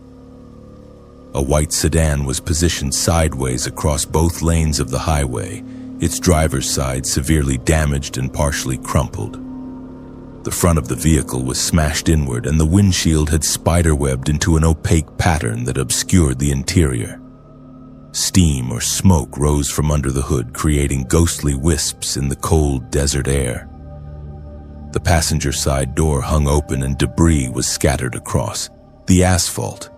A white sedan was positioned sideways across both lanes of the highway, its driver's side severely damaged and partially crumpled. The front of the vehicle was smashed inward and the windshield had spiderwebbed into an opaque pattern that obscured the interior. Steam or smoke rose from under the hood, creating ghostly wisps in the cold desert air. The passenger side door hung open and debris was scattered across the asphalt.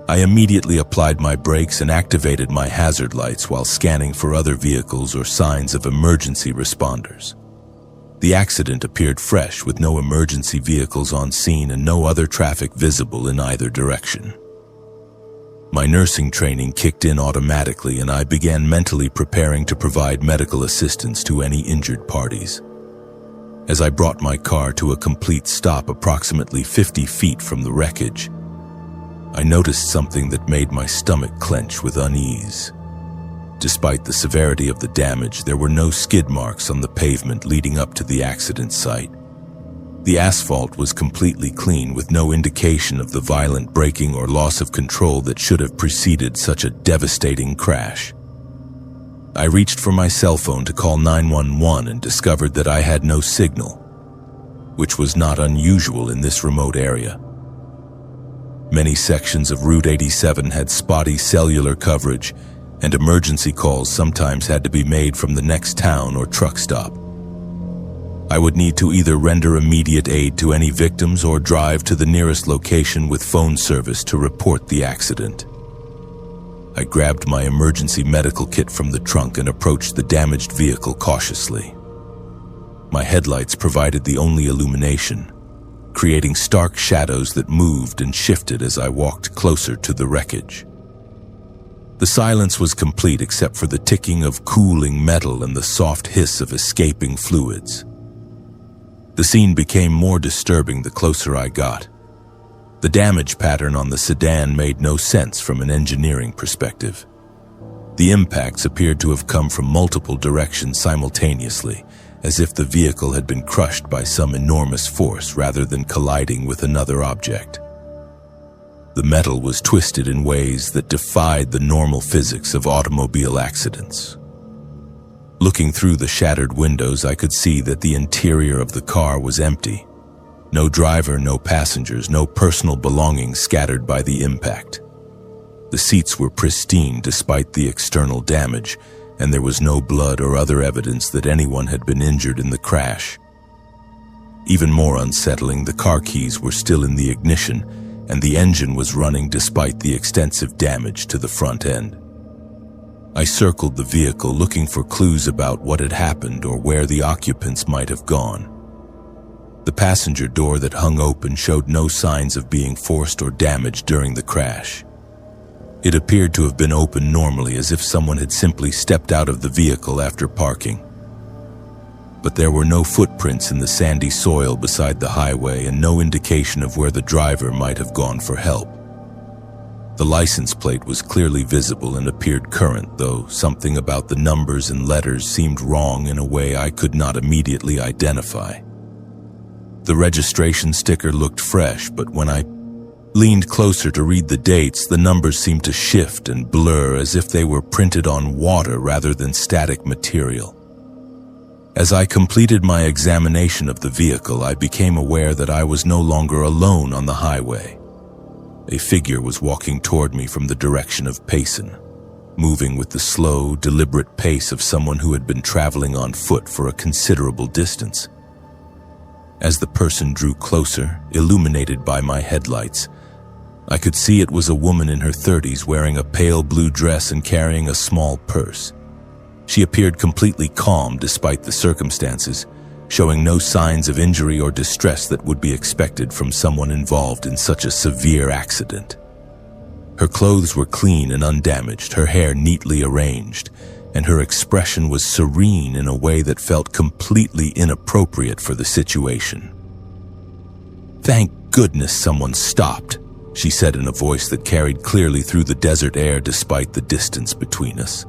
I immediately applied my brakes and activated my hazard lights while scanning for other vehicles or signs of emergency responders. The accident appeared fresh, with no emergency vehicles on scene and no other traffic visible in either direction. My nursing training kicked in automatically and I began mentally preparing to provide medical assistance to any injured parties. As I brought my car to a complete stop approximately 50 feet from the wreckage, I noticed something that made my stomach clench with unease. Despite the severity of the damage, there were no skid marks on the pavement leading up to the accident site. The asphalt was completely clean, with no indication of the violent braking or loss of control that should have preceded such a devastating crash. I reached for my cell phone to call 911 and discovered that I had no signal, which was not unusual in this remote area. Many sections of Route 87 had spotty cellular coverage, and emergency calls sometimes had to be made from the next town or truck stop. I would need to either render immediate aid to any victims or drive to the nearest location with phone service to report the accident. I grabbed my emergency medical kit from the trunk and approached the damaged vehicle cautiously. My headlights provided the only illumination, creating stark shadows that moved and shifted as I walked closer to the wreckage. The silence was complete except for the ticking of cooling metal and the soft hiss of escaping fluids. The scene became more disturbing the closer I got. The damage pattern on the sedan made no sense from an engineering perspective. The impacts appeared to have come from multiple directions simultaneously, as if the vehicle had been crushed by some enormous force rather than colliding with another object. The metal was twisted in ways that defied the normal physics of automobile accidents. Looking through the shattered windows, I could see that the interior of the car was empty. No driver, no passengers, no personal belongings scattered by the impact. The seats were pristine despite the external damage, and there was no blood or other evidence that anyone had been injured in the crash. Even more unsettling, the car keys were still in the ignition, and the engine was running despite the extensive damage to the front end. I circled the vehicle looking for clues about what had happened or where the occupants might have gone. The passenger door that hung open showed no signs of being forced or damaged during the crash. It appeared to have been open normally, as if someone had simply stepped out of the vehicle after parking. But there were no footprints in the sandy soil beside the highway and no indication of where the driver might have gone for help. The license plate was clearly visible and appeared current, though something about the numbers and letters seemed wrong in a way I could not immediately identify. The registration sticker looked fresh, but when I leaned closer to read the dates, the numbers seemed to shift and blur as if they were printed on water rather than static material. As I completed my examination of the vehicle, I became aware that I was no longer alone on the highway. A figure was walking toward me from the direction of Payson, moving with the slow, deliberate pace of someone who had been traveling on foot for a considerable distance. As the person drew closer, illuminated by my headlights, I could see it was a woman in her 30s wearing a pale blue dress and carrying a small purse. She appeared completely calm despite the circumstances, showing no signs of injury or distress that would be expected from someone involved in such a severe accident. Her clothes were clean and undamaged, her hair neatly arranged, and her expression was serene in a way that felt completely inappropriate for the situation. "Thank goodness someone stopped," she said in a voice that carried clearly through the desert air despite the distance between us.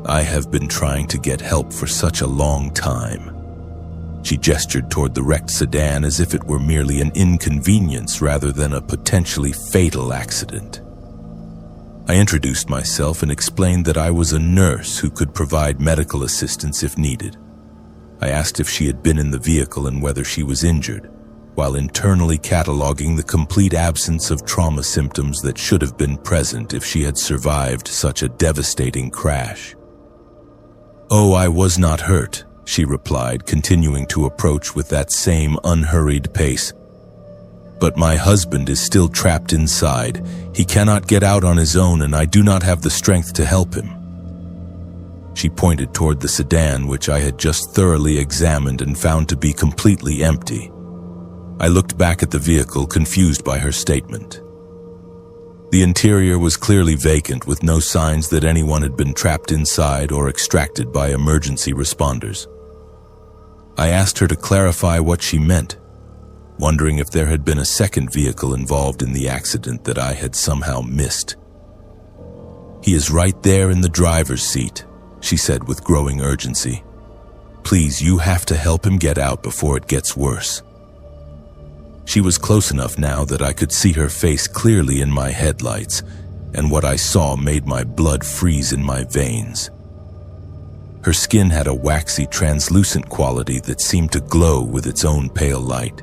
"I have been trying to get help for such a long time." She gestured toward the wrecked sedan as if it were merely an inconvenience rather than a potentially fatal accident. I introduced myself and explained that I was a nurse who could provide medical assistance if needed. I asked if she had been in the vehicle and whether she was injured, while internally cataloging the complete absence of trauma symptoms that should have been present if she had survived such a devastating crash. "Oh, I was not hurt," she replied, continuing to approach with that same unhurried pace. "But my husband is still trapped inside. He cannot get out on his own, and I do not have the strength to help him." She pointed toward the sedan, which I had just thoroughly examined and found to be completely empty. I looked back at the vehicle, confused by her statement. The interior was clearly vacant, with no signs that anyone had been trapped inside or extracted by emergency responders. I asked her to clarify what she meant, wondering if there had been a second vehicle involved in the accident that I had somehow missed. "He is right there in the driver's seat," she said with growing urgency. "Please, you have to help him get out before it gets worse." She was close enough now that I could see her face clearly in my headlights, and what I saw made my blood freeze in my veins. Her skin had a waxy, translucent quality that seemed to glow with its own pale light.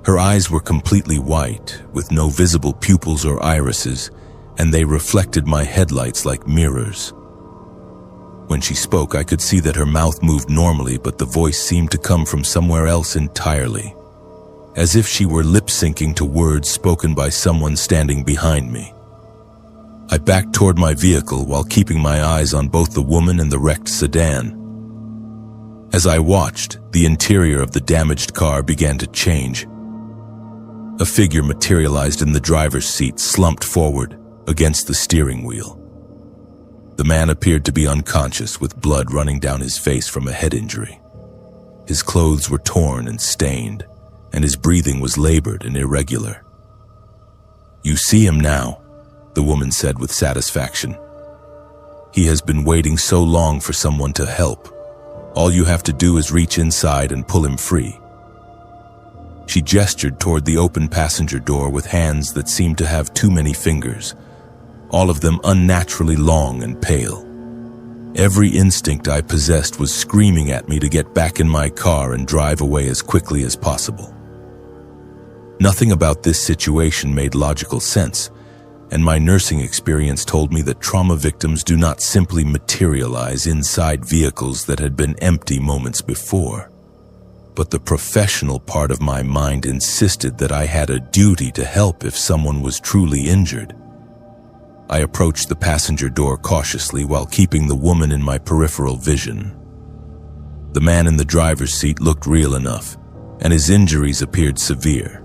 Her eyes were completely white, with no visible pupils or irises, and they reflected my headlights like mirrors. When she spoke, I could see that her mouth moved normally, but the voice seemed to come from somewhere else entirely, as if she were lip-syncing to words spoken by someone standing behind me. I backed toward my vehicle while keeping my eyes on both the woman and the wrecked sedan. As I watched, the interior of the damaged car began to change. A figure materialized in the driver's seat, slumped forward against the steering wheel. The man appeared to be unconscious, with blood running down his face from a head injury. His clothes were torn and stained, and his breathing was labored and irregular. "You see him now," the woman said with satisfaction. "He has been waiting so long for someone to help. All you have to do is reach inside and pull him free." She gestured toward the open passenger door with hands that seemed to have too many fingers, all of them unnaturally long and pale. Every instinct I possessed was screaming at me to get back in my car and drive away as quickly as possible. Nothing about this situation made logical sense, and my nursing experience told me that trauma victims do not simply materialize inside vehicles that had been empty moments before. But the professional part of my mind insisted that I had a duty to help if someone was truly injured. I approached the passenger door cautiously while keeping the woman in my peripheral vision. The man in the driver's seat looked real enough, and his injuries appeared severe.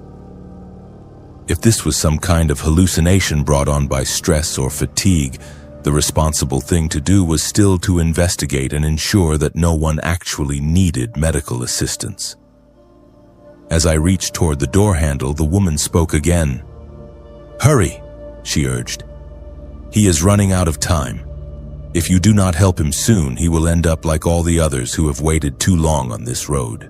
If this was some kind of hallucination brought on by stress or fatigue, the responsible thing to do was still to investigate and ensure that no one actually needed medical assistance. As I reached toward the door handle, the woman spoke again. "Hurry," she urged. "He is running out of time. If you do not help him soon, he will end up like all the others who have waited too long on this road."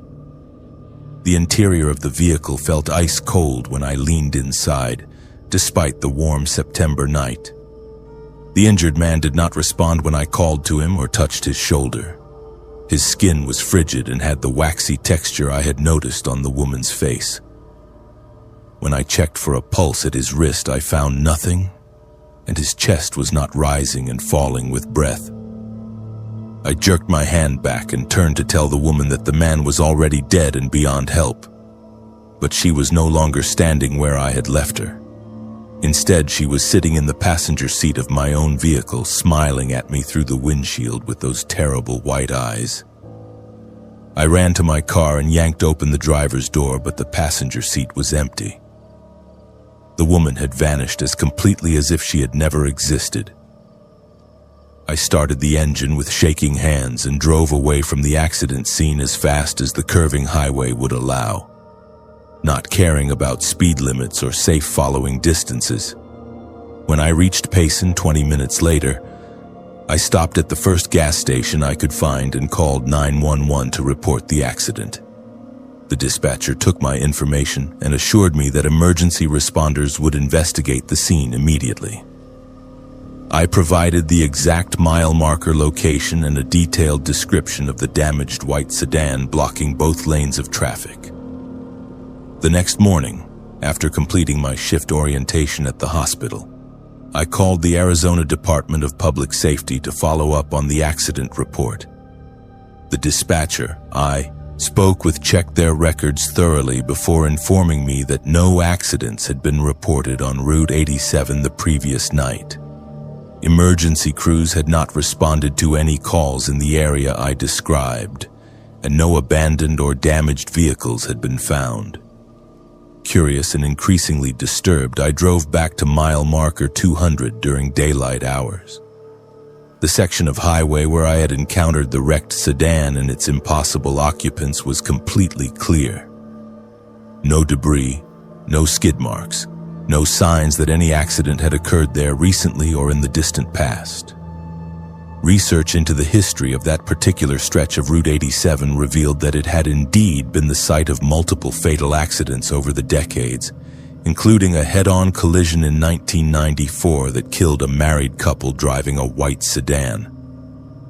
The interior of the vehicle felt ice cold when I leaned inside, despite the warm September night. The injured man did not respond when I called to him or touched his shoulder. His skin was frigid and had the waxy texture I had noticed on the woman's face. When I checked for a pulse at his wrist, I found nothing, and his chest was not rising and falling with breath. I jerked my hand back and turned to tell the woman that the man was already dead and beyond help. But she was no longer standing where I had left her. Instead, she was sitting in the passenger seat of my own vehicle, smiling at me through the windshield with those terrible white eyes. I ran to my car and yanked open the driver's door, but the passenger seat was empty. The woman had vanished as completely as if she had never existed. I started the engine with shaking hands and drove away from the accident scene as fast as the curving highway would allow, not caring about speed limits or safe following distances. When I reached Payson 20 minutes later, I stopped at the first gas station I could find and called 911 to report the accident. The dispatcher took my information and assured me that emergency responders would investigate the scene immediately. I provided the exact mile marker location and a detailed description of the damaged white sedan blocking both lanes of traffic. The next morning, after completing my shift orientation at the hospital, I called the Arizona Department of Public Safety to follow up on the accident report. The dispatcher, I spoke with checked their records thoroughly before informing me that no accidents had been reported on Route 87 the previous night. Emergency crews had not responded to any calls in the area I described, and no abandoned or damaged vehicles had been found. Curious and increasingly disturbed, I drove back to mile marker 200 during daylight hours. The section of highway where I had encountered the wrecked sedan and its impossible occupants was completely clear. No debris, no skid marks, no signs that any accident had occurred there recently or in the distant past. Research into the history of that particular stretch of Route 87 revealed that it had indeed been the site of multiple fatal accidents over the decades, including a head-on collision in 1994 that killed a married couple driving a white sedan.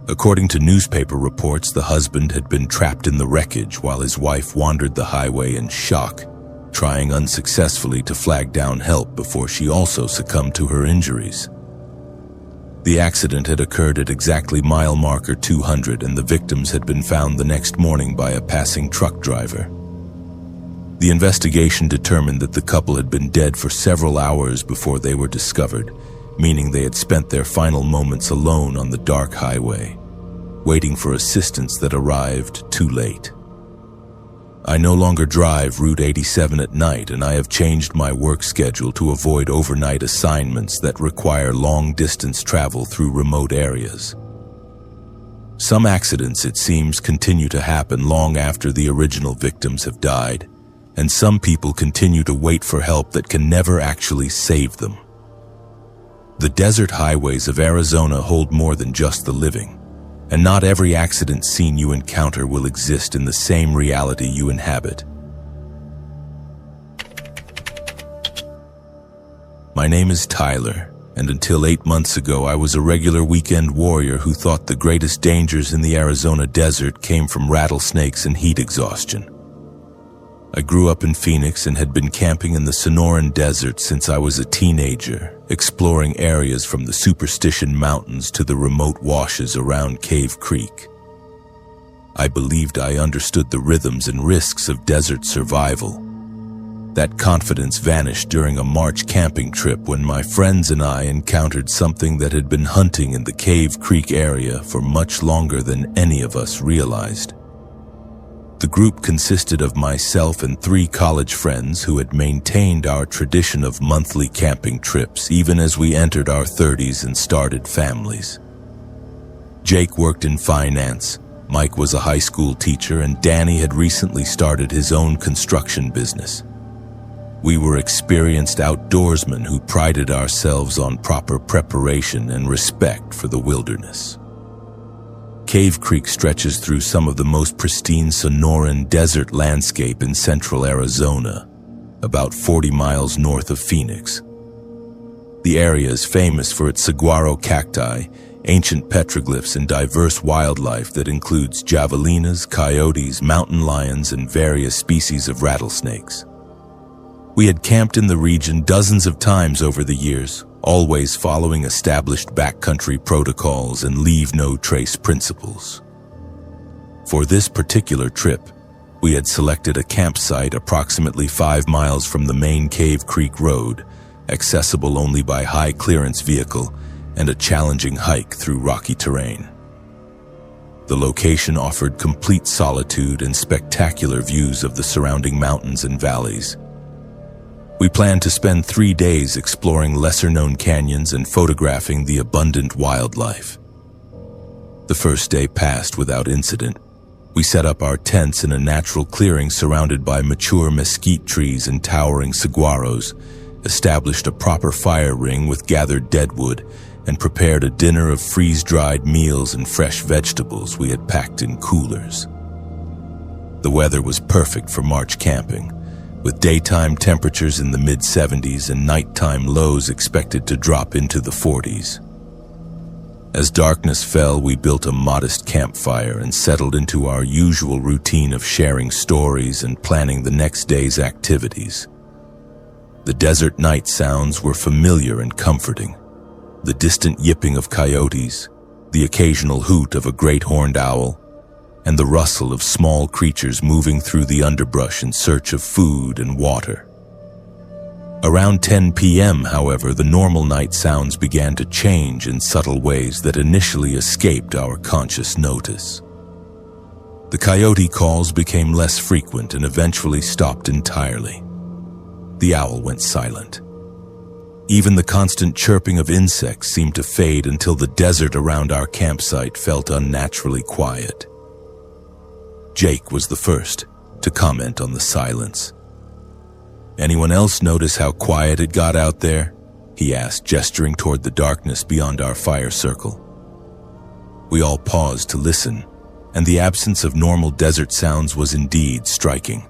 According to newspaper reports, the husband had been trapped in the wreckage while his wife wandered the highway in shock, trying unsuccessfully to flag down help before she also succumbed to her injuries. The accident had occurred at exactly mile marker 200, and the victims had been found the next morning by a passing truck driver. The investigation determined that the couple had been dead for several hours before they were discovered, meaning they had spent their final moments alone on the dark highway, waiting for assistance that arrived too late. I no longer drive Route 87 at night, and I have changed my work schedule to avoid overnight assignments that require long-distance travel through remote areas. Some accidents, it seems, continue to happen long after the original victims have died, and some people continue to wait for help that can never actually save them. The desert highways of Arizona hold more than just the living, and not every accident scene you encounter will exist in the same reality you inhabit. My name is Tyler, and until 8 months ago I was a regular weekend warrior who thought the greatest dangers in the Arizona desert came from rattlesnakes and heat exhaustion. I grew up in Phoenix and had been camping in the Sonoran Desert since I was a teenager, exploring areas from the Superstition Mountains to the remote washes around Cave Creek. I believed I understood the rhythms and risks of desert survival. That confidence vanished during a March camping trip when my friends and I encountered something that had been hunting in the Cave Creek area for much longer than any of us realized. The group consisted of myself and 3 college friends who had maintained our tradition of monthly camping trips even as we entered our 30s and started families. Jake worked in finance, Mike was a high school teacher, and Danny had recently started his own construction business. We were experienced outdoorsmen who prided ourselves on proper preparation and respect for the wilderness. Cave Creek stretches through some of the most pristine Sonoran desert landscape in central Arizona, about 40 miles north of Phoenix. The area is famous for its saguaro cacti, ancient petroglyphs, and diverse wildlife that includes javelinas, coyotes, mountain lions, and various species of rattlesnakes. We had camped in the region dozens of times over the years, always following established backcountry protocols and leave-no-trace principles. For this particular trip, we had selected a campsite approximately 5 miles from the main Cave Creek Road, accessible only by high-clearance vehicle and a challenging hike through rocky terrain. The location offered complete solitude and spectacular views of the surrounding mountains and valleys. We planned to spend 3 days exploring lesser-known canyons and photographing the abundant wildlife. The first day passed without incident. We set up our tents in a natural clearing surrounded by mature mesquite trees and towering saguaros, established a proper fire ring with gathered deadwood, and prepared a dinner of freeze-dried meals and fresh vegetables we had packed in coolers. The weather was perfect for March camping, with daytime temperatures in the mid-70s and nighttime lows expected to drop into the 40s. As darkness fell, we built a modest campfire and settled into our usual routine of sharing stories and planning the next day's activities. The desert night sounds were familiar and comforting. The distant yipping of coyotes, the occasional hoot of a great horned owl, and the rustle of small creatures moving through the underbrush in search of food and water. Around 10 p.m., however, the normal night sounds began to change in subtle ways that initially escaped our conscious notice. The coyote calls became less frequent and eventually stopped entirely. The owl went silent. Even the constant chirping of insects seemed to fade until the desert around our campsite felt unnaturally quiet. Jake was the first to comment on the silence. "Anyone else notice how quiet it got out there?" he asked, gesturing toward the darkness beyond our fire circle. We all paused to listen, and the absence of normal desert sounds was indeed striking.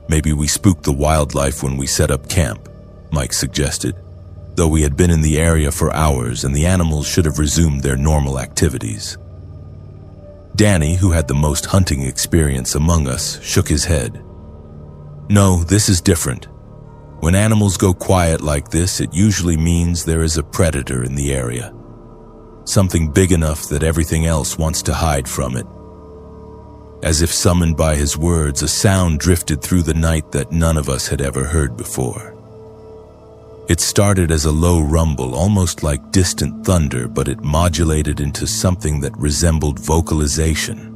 "Maybe we spooked the wildlife when we set up camp," Mike suggested, though we had been in the area for hours and the animals should have resumed their normal activities. Danny, who had the most hunting experience among us, shook his head. "No, this is different. When animals go quiet like this, it usually means there is a predator in the area. Something big enough that everything else wants to hide from it." As if summoned by his words, a sound drifted through the night that none of us had ever heard before. It started as a low rumble, almost like distant thunder, but it modulated into something that resembled vocalization.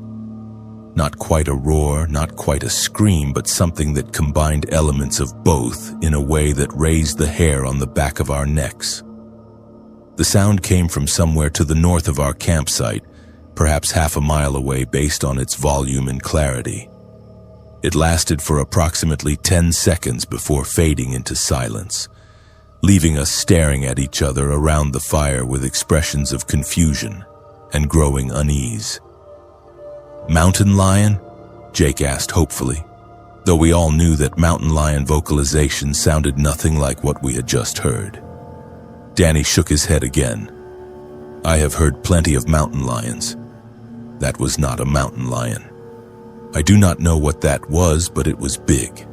Not quite a roar, not quite a scream, but something that combined elements of both in a way that raised the hair on the back of our necks. The sound came from somewhere to the north of our campsite, perhaps half a mile away based on its volume and clarity. It lasted for approximately 10 seconds before fading into silence, leaving us staring at each other around the fire with expressions of confusion and growing unease. "Mountain lion?" Jake asked hopefully, though we all knew that mountain lion vocalization sounded nothing like what we had just heard. Danny shook his head again. "I have heard plenty of mountain lions. That was not a mountain lion. I do not know what that was, but it was big."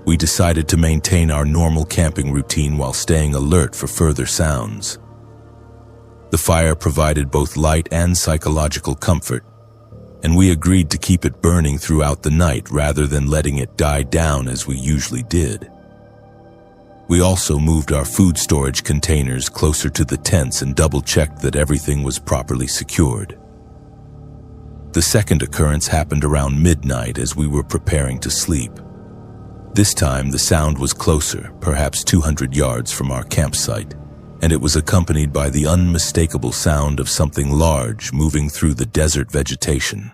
We decided to maintain our normal camping routine while staying alert for further sounds. The fire provided both light and psychological comfort, and we agreed to keep it burning throughout the night rather than letting it die down as we usually did. We also moved our food storage containers closer to the tents and double-checked that everything was properly secured. The second occurrence happened around midnight as we were preparing to sleep. This time the sound was closer, perhaps 200 yards from our campsite, and it was accompanied by the unmistakable sound of something large moving through the desert vegetation.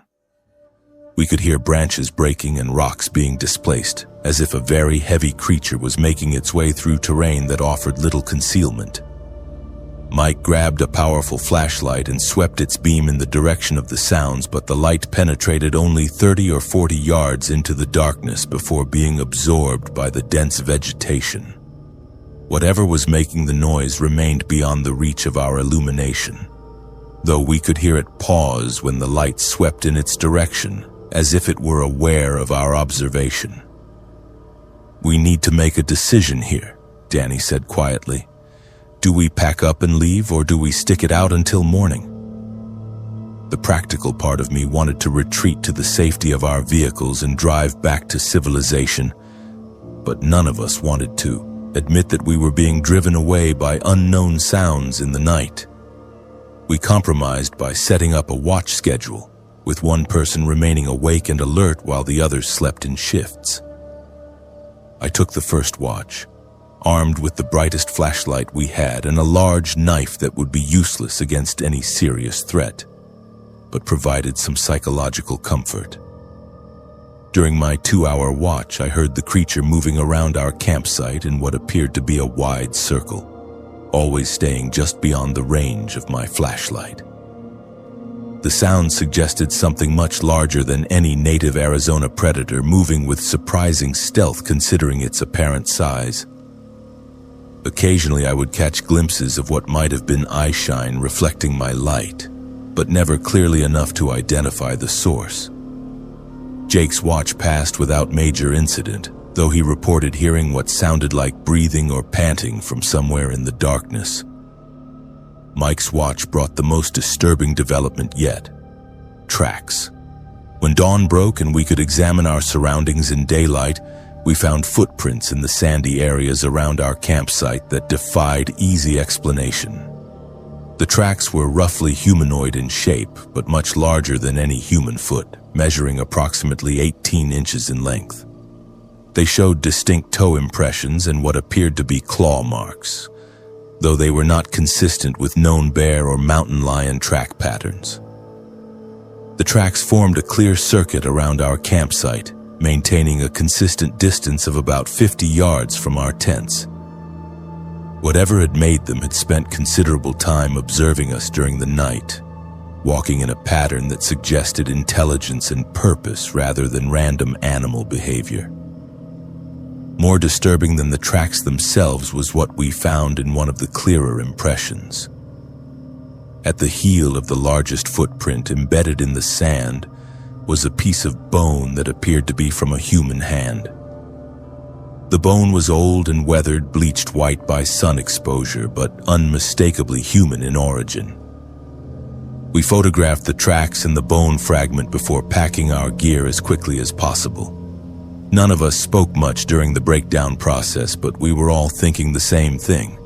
We could hear branches breaking and rocks being displaced, as if a very heavy creature was making its way through terrain that offered little concealment. Mike grabbed a powerful flashlight and swept its beam in the direction of the sounds, but the light penetrated only 30 or 40 yards into the darkness before being absorbed by the dense vegetation. Whatever was making the noise remained beyond the reach of our illumination, though we could hear it pause when the light swept in its direction, as if it were aware of our observation. "We need to make a decision here," Danny said quietly. "Do we pack up and leave, or do we stick it out until morning?" The practical part of me wanted to retreat to the safety of our vehicles and drive back to civilization, but none of us wanted to admit that we were being driven away by unknown sounds in the night. We compromised by setting up a watch schedule, with one person remaining awake and alert while the others slept in shifts. I took the first watch, armed with the brightest flashlight we had and a large knife that would be useless against any serious threat, but provided some psychological comfort. During my 2-hour watch, I heard the creature moving around our campsite in what appeared to be a wide circle, always staying just beyond the range of my flashlight. The sound suggested something much larger than any native Arizona predator, moving with surprising stealth considering its apparent size. Occasionally I would catch glimpses of what might have been eye shine reflecting my light, but never clearly enough to identify the source. Jake's watch passed without major incident, though he reported hearing what sounded like breathing or panting from somewhere in the darkness. Mike's watch brought the most disturbing development yet: tracks. When dawn broke and we could examine our surroundings in daylight, we found footprints in the sandy areas around our campsite that defied easy explanation. The tracks were roughly humanoid in shape, but much larger than any human foot, measuring approximately 18 inches in length. They showed distinct toe impressions and what appeared to be claw marks, though they were not consistent with known bear or mountain lion track patterns. The tracks formed a clear circuit around our campsite, maintaining a consistent distance of about 50 yards from our tents. Whatever had made them had spent considerable time observing us during the night, walking in a pattern that suggested intelligence and purpose rather than random animal behavior. More disturbing than the tracks themselves was what we found in one of the clearer impressions. At the heel of the largest footprint, embedded in the sand, was a piece of bone that appeared to be from a human hand. The bone was old and weathered, bleached white by sun exposure, but unmistakably human in origin. We photographed the tracks and the bone fragment before packing our gear as quickly as possible. None of us spoke much during the breakdown process, but we were all thinking the same thing.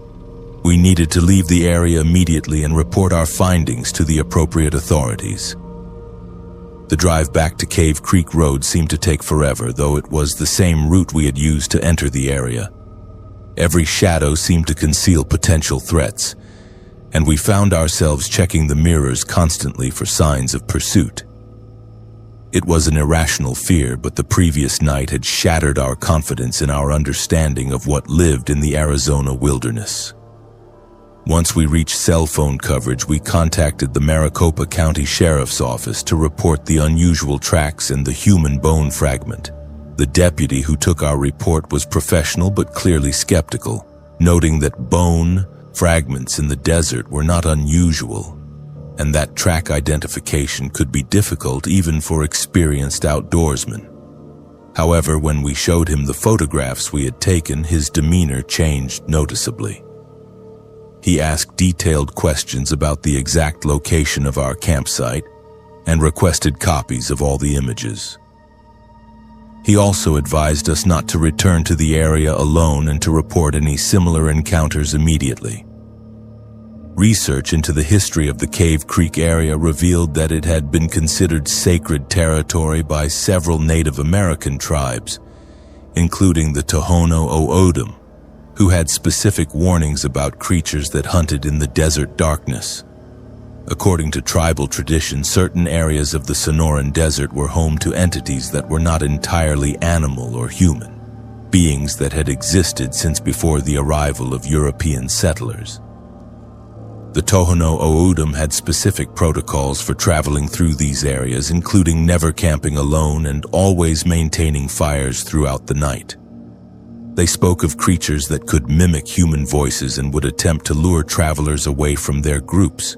We needed to leave the area immediately and report our findings to the appropriate authorities. The drive back to Cave Creek Road seemed to take forever, though it was the same route we had used to enter the area. Every shadow seemed to conceal potential threats, and we found ourselves checking the mirrors constantly for signs of pursuit. It was an irrational fear, but the previous night had shattered our confidence in our understanding of what lived in the Arizona wilderness. Once we reached cell phone coverage, we contacted the Maricopa County Sheriff's Office to report the unusual tracks and the human bone fragment. The deputy who took our report was professional but clearly skeptical, noting that bone fragments in the desert were not unusual, and that track identification could be difficult even for experienced outdoorsmen. However, when we showed him the photographs we had taken, his demeanor changed noticeably. He asked detailed questions about the exact location of our campsite and requested copies of all the images. He also advised us not to return to the area alone and to report any similar encounters immediately. Research into the history of the Cave Creek area revealed that it had been considered sacred territory by several Native American tribes, including the Tohono O'odham, who had specific warnings about creatures that hunted in the desert darkness. According to tribal tradition, certain areas of the Sonoran Desert were home to entities that were not entirely animal or human, beings that had existed since before the arrival of European settlers. The Tohono O'odham had specific protocols for traveling through these areas, including never camping alone and always maintaining fires throughout the night. They spoke of creatures that could mimic human voices and would attempt to lure travelers away from their groups,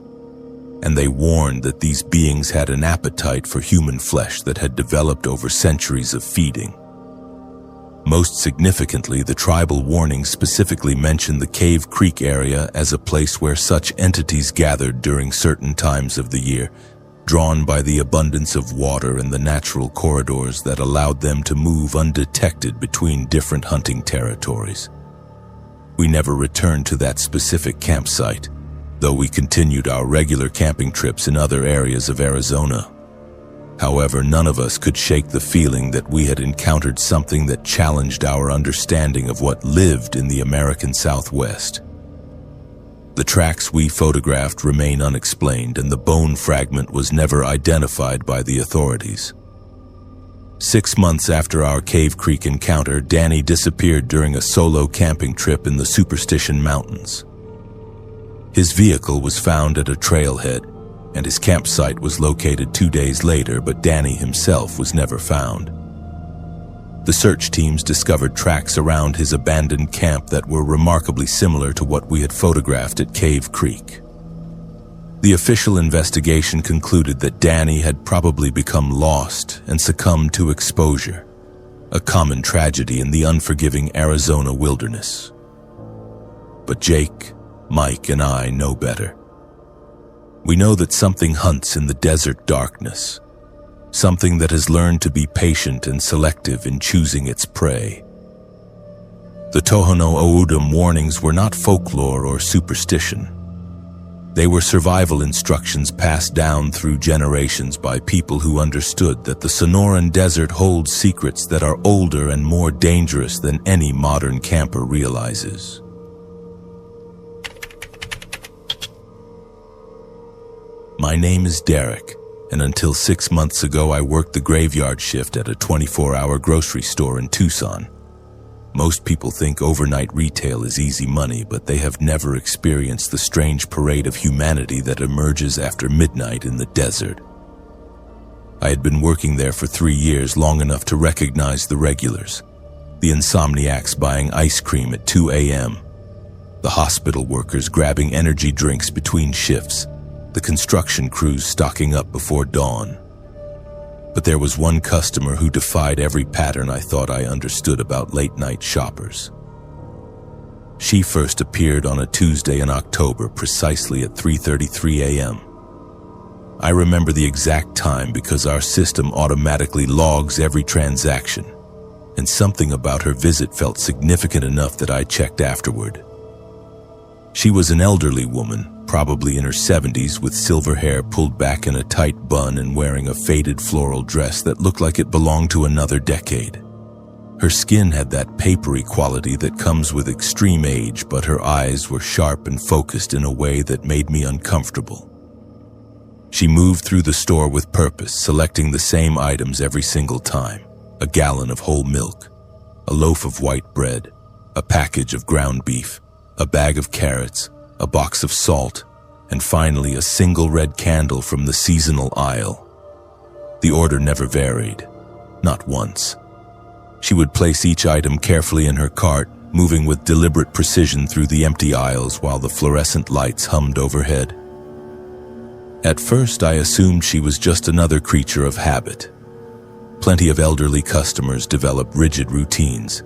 and they warned that these beings had an appetite for human flesh that had developed over centuries of feeding. Most significantly, the tribal warnings specifically mentioned the Cave Creek area as a place where such entities gathered during certain times of the year, drawn by the abundance of water and the natural corridors that allowed them to move undetected between different hunting territories. We never returned to that specific campsite, though we continued our regular camping trips in other areas of Arizona. However, none of us could shake the feeling that we had encountered something that challenged our understanding of what lived in the American Southwest. The tracks we photographed remain unexplained, and the bone fragment was never identified by the authorities. 6 months after our Cave Creek encounter, Danny disappeared during a solo camping trip in the Superstition Mountains. His vehicle was found at a trailhead, and his campsite was located 2 days later, but Danny himself was never found. The search teams discovered tracks around his abandoned camp that were remarkably similar to what we had photographed at Cave Creek. The official investigation concluded that Danny had probably become lost and succumbed to exposure, a common tragedy in the unforgiving Arizona wilderness. But Jake, Mike, and I know better. We know that something hunts in the desert darkness, something that has learned to be patient and selective in choosing its prey. The Tohono O'odham warnings were not folklore or superstition. They were survival instructions passed down through generations by people who understood that the Sonoran Desert holds secrets that are older and more dangerous than any modern camper realizes. My name is Derek, and until 6 months ago I worked the graveyard shift at a 24-hour grocery store in Tucson. Most people think overnight retail is easy money, but they have never experienced the strange parade of humanity that emerges after midnight in the desert. I had been working there for 3 years, long enough to recognize the regulars. The insomniacs buying ice cream at 2 a.m., the hospital workers grabbing energy drinks between shifts, the construction crews stocking up before dawn. But there was one customer who defied every pattern I thought I understood about late-night shoppers. She first appeared on a Tuesday in October, precisely at 3:33 a.m. I remember the exact time because our system automatically logs every transaction, and something about her visit felt significant enough that I checked afterward. She was an elderly woman, probably in her 70s, with silver hair pulled back in a tight bun and wearing a faded floral dress that looked like it belonged to another decade. Her skin had that papery quality that comes with extreme age, but her eyes were sharp and focused in a way that made me uncomfortable. She moved through the store with purpose, selecting the same items every single time: a gallon of whole milk, a loaf of white bread, a package of ground beef, a bag of carrots, a box of salt, and finally a single red candle from the seasonal aisle. The order never varied, not once. She would place each item carefully in her cart, moving with deliberate precision through the empty aisles while the fluorescent lights hummed overhead. At first, I assumed she was just another creature of habit. Plenty of elderly customers develop rigid routines.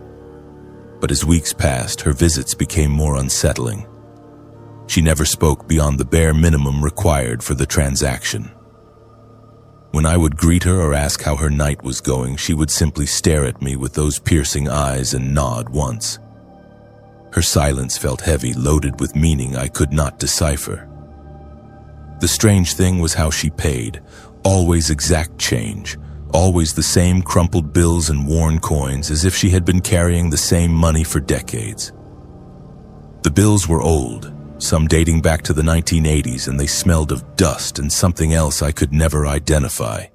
But as weeks passed, her visits became more unsettling. She never spoke beyond the bare minimum required for the transaction. When I would greet her or ask how her night was going, she would simply stare at me with those piercing eyes and nod once. Her silence felt heavy, loaded with meaning I could not decipher. The strange thing was how she paid, always exact change, always the same crumpled bills and worn coins, as if she had been carrying the same money for decades. The bills were old, some dating back to the 1980s, and they smelled of dust and something else I could never identify.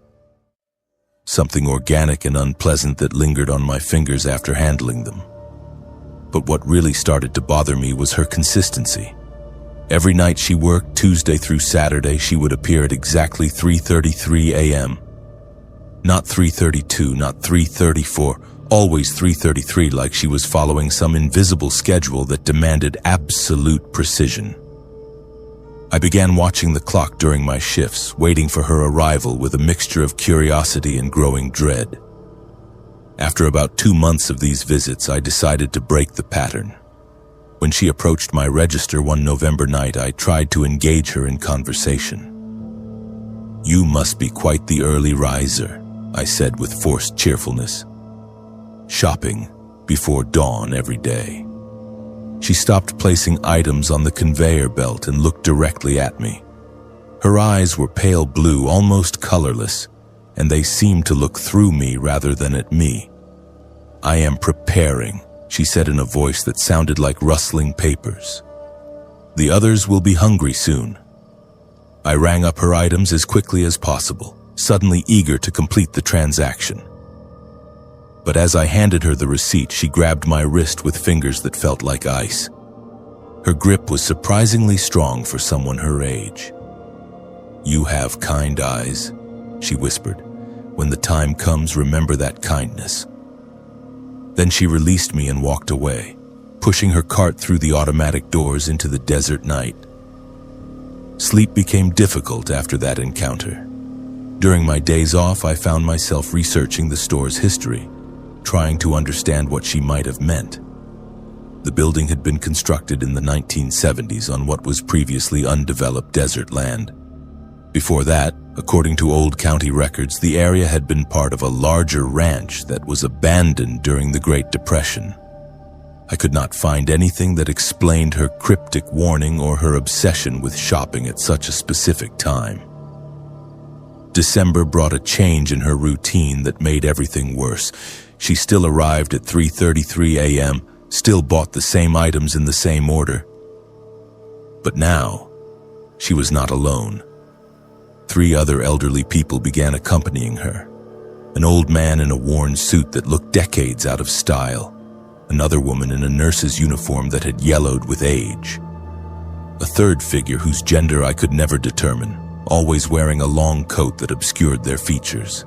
Something organic and unpleasant that lingered on my fingers after handling them. But what really started to bother me was her consistency. Every night she worked, Tuesday through Saturday, she would appear at exactly 3:33 a.m. Not 3:32, not 3:34, always 3:33, like she was following some invisible schedule that demanded absolute precision. I began watching the clock during my shifts, waiting for her arrival with a mixture of curiosity and growing dread. After about 2 months of these visits, I decided to break the pattern. When she approached my register one November night, I tried to engage her in conversation. "You must be quite the early riser," I said with forced cheerfulness. "Shopping before dawn every day." She stopped placing items on the conveyor belt and looked directly at me. Her eyes were pale blue, almost colorless, and they seemed to look through me rather than at me. "I am preparing," she said in a voice that sounded like rustling papers. "The others will be hungry soon." I rang up her items as quickly as possible, suddenly eager to complete the transaction. But as I handed her the receipt, she grabbed my wrist with fingers that felt like ice. Her grip was surprisingly strong for someone her age. "You have kind eyes," she whispered. "When the time comes, remember that kindness." Then she released me and walked away, pushing her cart through the automatic doors into the desert night. Sleep became difficult after that encounter. During my days off, I found myself researching the store's history, trying to understand what she might have meant. The building had been constructed in the 1970s on what was previously undeveloped desert land. Before that, according to old county records, the area had been part of a larger ranch that was abandoned during the Great Depression. I could not find anything that explained her cryptic warning or her obsession with shopping at such a specific time. December brought a change in her routine that made everything worse. She still arrived at 3:33 a.m., still bought the same items in the same order. But now, she was not alone. 3 other elderly people began accompanying her. An old man in a worn suit that looked decades out of style. Another woman in a nurse's uniform that had yellowed with age. A third figure whose gender I could never determine, always wearing a long coat that obscured their features.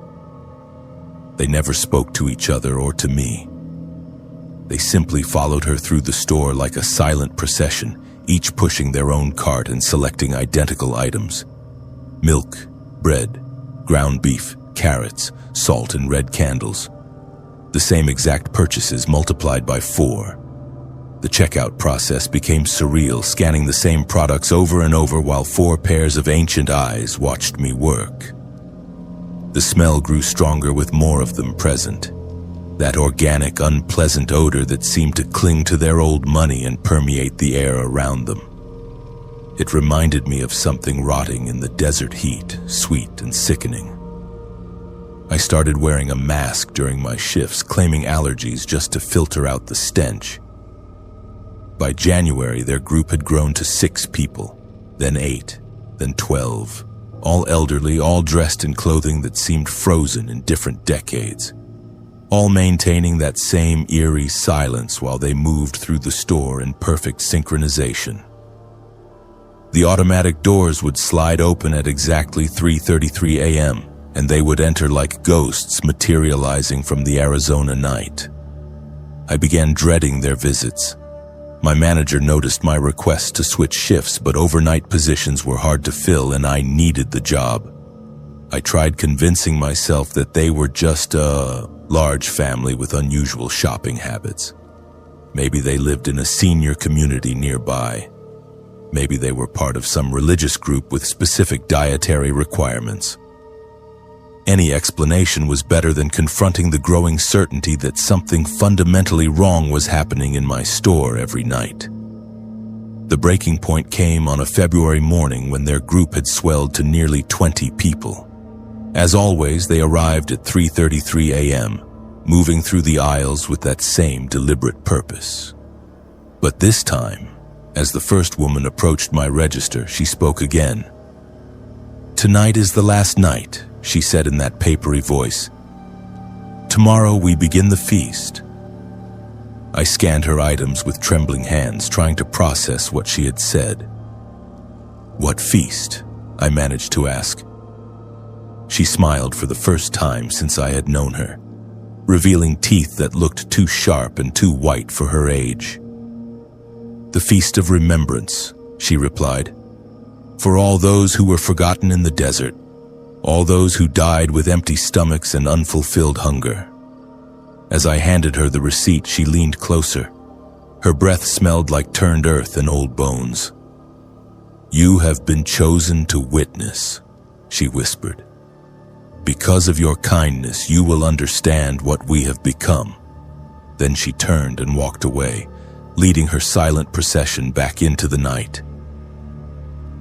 They never spoke to each other or to me. They simply followed her through the store like a silent procession, each pushing their own cart and selecting identical items. Milk, bread, ground beef, carrots, salt, and red candles. The same exact purchases multiplied by 4. The checkout process became surreal, scanning the same products over and over while 4 pairs of ancient eyes watched me work. The smell grew stronger with more of them present. That organic, unpleasant odor that seemed to cling to their old money and permeate the air around them. It reminded me of something rotting in the desert heat, sweet and sickening. I started wearing a mask during my shifts, claiming allergies just to filter out the stench. By January, their group had grown to 6 people, then 8, then 12, all elderly, all dressed in clothing that seemed frozen in different decades, all maintaining that same eerie silence while they moved through the store in perfect synchronization. The automatic doors would slide open at exactly 3:33 a.m., and they would enter like ghosts materializing from the Arizona night. I began dreading their visits. My manager noticed my request to switch shifts, but overnight positions were hard to fill and I needed the job. I tried convincing myself that they were just a large family with unusual shopping habits. Maybe they lived in a senior community nearby. Maybe they were part of some religious group with specific dietary requirements. Any explanation was better than confronting the growing certainty that something fundamentally wrong was happening in my store every night. The breaking point came on a February morning when their group had swelled to nearly 20 people. As always, they arrived at 3:33 a.m., moving through the aisles with that same deliberate purpose. But this time, as the first woman approached my register, she spoke again. "Tonight is the last night," she said in that papery voice. "Tomorrow we begin the feast." I scanned her items with trembling hands, trying to process what she had said. "What feast?" I managed to ask. She smiled for the first time since I had known her, revealing teeth that looked too sharp and too white for her age. "The Feast of Remembrance," she replied, "for all those who were forgotten in the desert, all those who died with empty stomachs and unfulfilled hunger." As I handed her the receipt, she leaned closer. Her breath smelled like turned earth and old bones. "You have been chosen to witness," she whispered. "Because of your kindness, you will understand what we have become." Then she turned and walked away, leading her silent procession back into the night.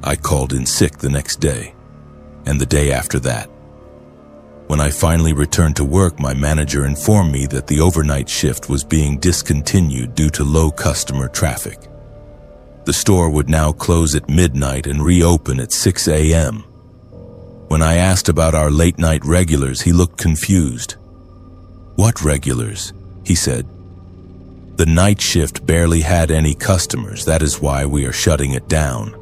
I called in sick the next day, and the day after that. When I finally returned to work, my manager informed me that the overnight shift was being discontinued due to low customer traffic. The store would now close at midnight and reopen at 6 a.m. When I asked about our late-night regulars, he looked confused. "What regulars?" he said. "The night shift barely had any customers. That is why we are shutting it down."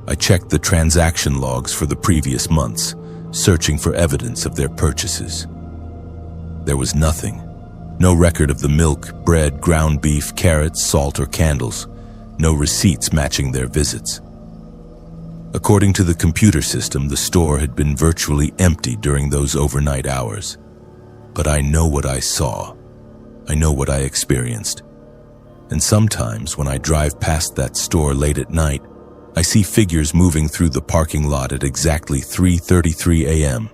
I checked the transaction logs for the previous months, searching for evidence of their purchases. There was nothing. No record of the milk, bread, ground beef, carrots, salt, or candles. No receipts matching their visits. According to the computer system, the store had been virtually empty during those overnight hours. But I know what I saw. I know what I experienced. And sometimes when I drive past that store late at night, I see figures moving through the parking lot at exactly 3:33 a.m.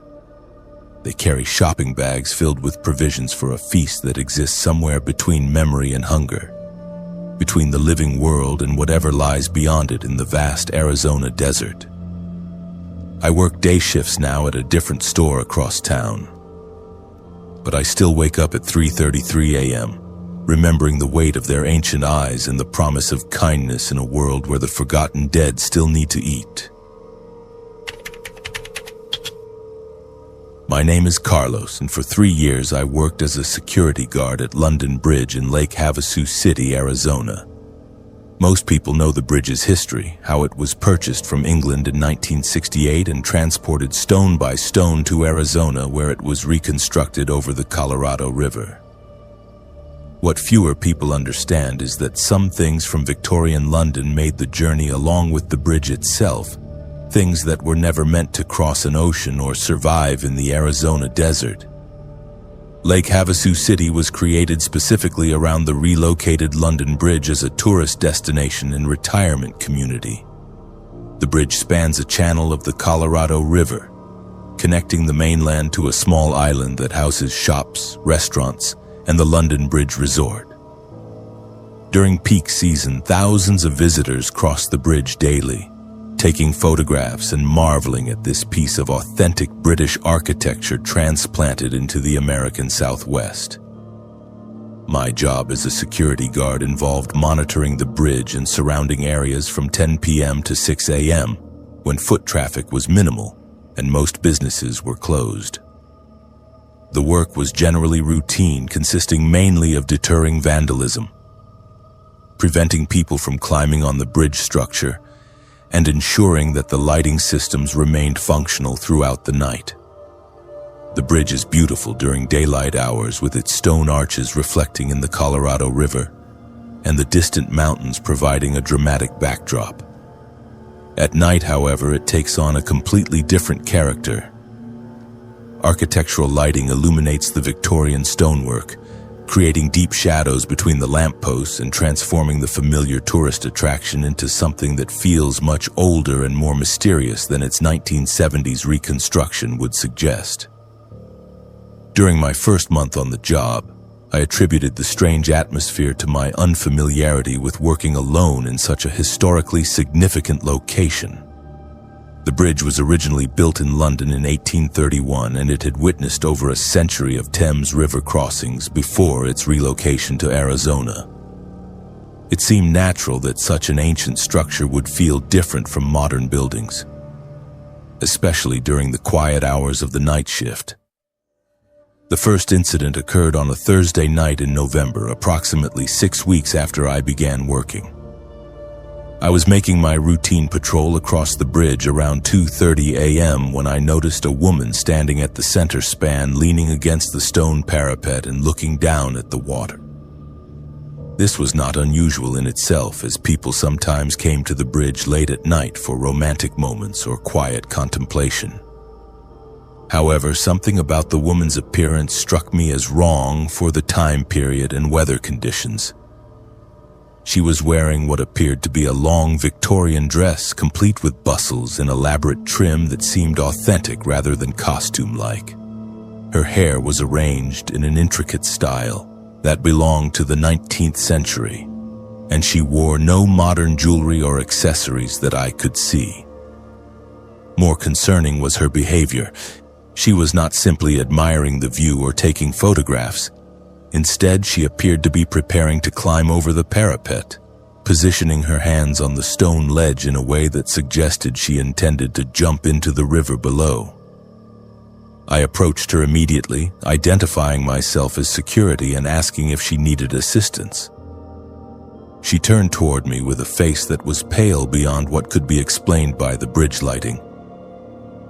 They carry shopping bags filled with provisions for a feast that exists somewhere between memory and hunger, between the living world and whatever lies beyond it in the vast Arizona desert. I work day shifts now at a different store across town. But I still wake up at 3:33 a.m., remembering the weight of their ancient eyes and the promise of kindness in a world where the forgotten dead still need to eat. My name is Carlos, and for 3 years I worked as a security guard at London Bridge in Lake Havasu City, Arizona. Most people know the bridge's history, how it was purchased from England in 1968 and transported stone by stone to Arizona, where it was reconstructed over the Colorado River. What fewer people understand is that some things from Victorian London made the journey along with the bridge itself, things that were never meant to cross an ocean or survive in the Arizona desert. Lake Havasu City was created specifically around the relocated London Bridge as a tourist destination and retirement community. The bridge spans a channel of the Colorado River, connecting the mainland to a small island that houses shops, restaurants, and the London Bridge Resort. During peak season, thousands of visitors cross the bridge daily, taking photographs and marveling at this piece of authentic British architecture transplanted into the American Southwest. My job as a security guard involved monitoring the bridge and surrounding areas from 10 p.m. to 6 a.m., when foot traffic was minimal and most businesses were closed. The work was generally routine, consisting mainly of deterring vandalism, preventing people from climbing on the bridge structure, and ensuring that the lighting systems remained functional throughout the night. The bridge is beautiful during daylight hours, with its stone arches reflecting in the Colorado River and the distant mountains providing a dramatic backdrop. At night, however, it takes on a completely different character. Architectural lighting illuminates the Victorian stonework, creating deep shadows between the lampposts and transforming the familiar tourist attraction into something that feels much older and more mysterious than its 1970s reconstruction would suggest. During my first month on the job, I attributed the strange atmosphere to my unfamiliarity with working alone in such a historically significant location. The bridge was originally built in London in 1831, and it had witnessed over a century of Thames River crossings before its relocation to Arizona. It seemed natural that such an ancient structure would feel different from modern buildings, especially during the quiet hours of the night shift. The first incident occurred on a Thursday night in November, approximately 6 weeks after I began working. I was making my routine patrol across the bridge around 2:30 a.m. when I noticed a woman standing at the center span, leaning against the stone parapet and looking down at the water. This was not unusual in itself, as people sometimes came to the bridge late at night for romantic moments or quiet contemplation. However, something about the woman's appearance struck me as wrong for the time period and weather conditions. She was wearing what appeared to be a long Victorian dress, complete with bustles and elaborate trim that seemed authentic rather than costume-like. Her hair was arranged in an intricate style that belonged to the 19th century, and she wore no modern jewelry or accessories that I could see. More concerning was her behavior. She was not simply admiring the view or taking photographs. Instead, she appeared to be preparing to climb over the parapet, positioning her hands on the stone ledge in a way that suggested she intended to jump into the river below. I approached her immediately, identifying myself as security and asking if she needed assistance. She turned toward me with a face that was pale beyond what could be explained by the bridge lighting,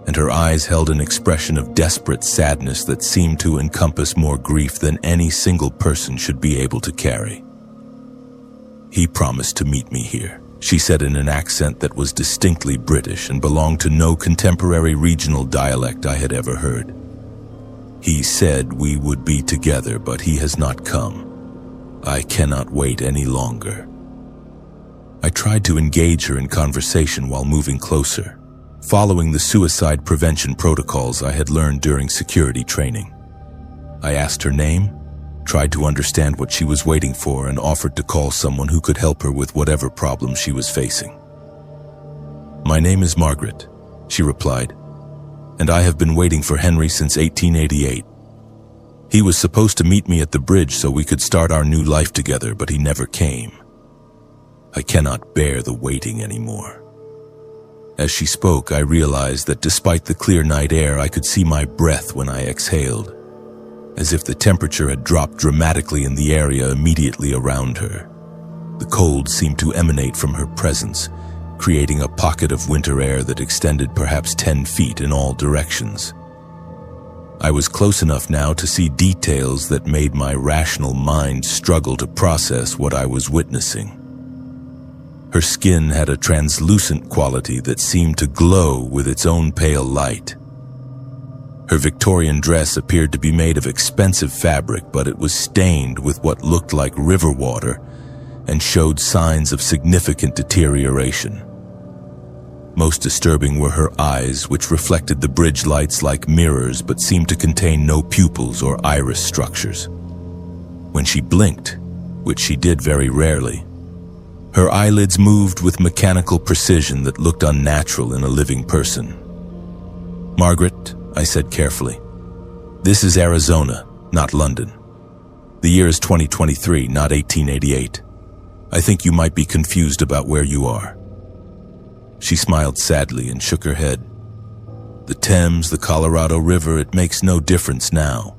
and her eyes held an expression of desperate sadness that seemed to encompass more grief than any single person should be able to carry. "He promised to meet me here," she said in an accent that was distinctly British and belonged to no contemporary regional dialect I had ever heard. "He said we would be together, but he has not come. I cannot wait any longer." I tried to engage her in conversation while moving closer, following the suicide prevention protocols I had learned during security training. I asked her name, tried to understand what she was waiting for, and offered to call someone who could help her with whatever problem she was facing. "My name is Margaret," she replied, "and I have been waiting for Henry since 1888. He was supposed to meet me at the bridge so we could start our new life together, but he never came. I cannot bear the waiting anymore." As she spoke, I realized that despite the clear night air, I could see my breath when I exhaled, as if the temperature had dropped dramatically in the area immediately around her. The cold seemed to emanate from her presence, creating a pocket of winter air that extended perhaps 10 feet in all directions. I was close enough now to see details that made my rational mind struggle to process what I was witnessing. Her skin had a translucent quality that seemed to glow with its own pale light. Her Victorian dress appeared to be made of expensive fabric, but it was stained with what looked like river water and showed signs of significant deterioration. Most disturbing were her eyes, which reflected the bridge lights like mirrors but seemed to contain no pupils or iris structures. When she blinked, which she did very rarely, her eyelids moved with mechanical precision that looked unnatural in a living person. "Margaret," I said carefully, "this is Arizona, not London. The year is 2023, not 1888. I think you might be confused about where you are." She smiled sadly and shook her head. "The Thames, the Colorado River, it makes no difference now.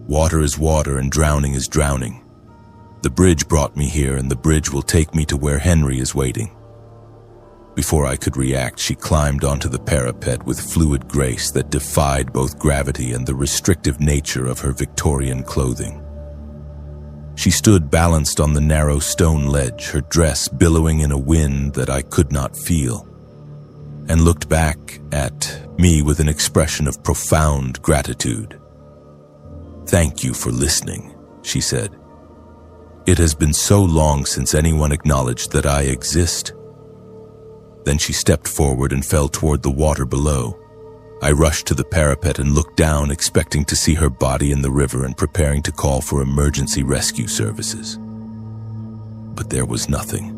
Water is water and drowning is drowning. The bridge brought me here, and the bridge will take me to where Henry is waiting." Before I could react, she climbed onto the parapet with fluid grace that defied both gravity and the restrictive nature of her Victorian clothing. She stood balanced on the narrow stone ledge, her dress billowing in a wind that I could not feel, and looked back at me with an expression of profound gratitude. "Thank you for listening," she said. "It has been so long since anyone acknowledged that I exist." Then she stepped forward and fell toward the water below. I rushed to the parapet and looked down, expecting to see her body in the river and preparing to call for emergency rescue services. But there was nothing.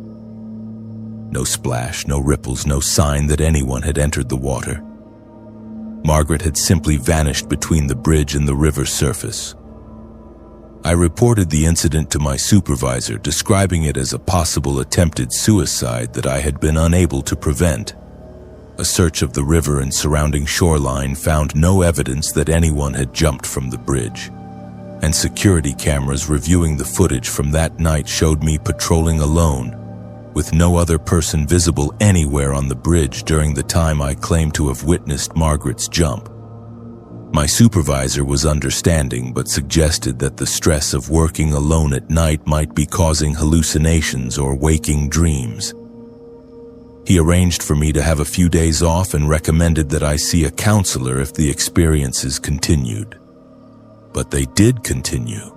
No splash, no ripples, no sign that anyone had entered the water. Margaret had simply vanished between the bridge and the river's surface. I reported the incident to my supervisor, describing it as a possible attempted suicide that I had been unable to prevent. A search of the river and surrounding shoreline found no evidence that anyone had jumped from the bridge, and security cameras reviewing the footage from that night showed me patrolling alone, with no other person visible anywhere on the bridge during the time I claimed to have witnessed Margaret's jump. My supervisor was understanding, but suggested that the stress of working alone at night might be causing hallucinations or waking dreams. He arranged for me to have a few days off and recommended that I see a counselor if the experiences continued. But they did continue.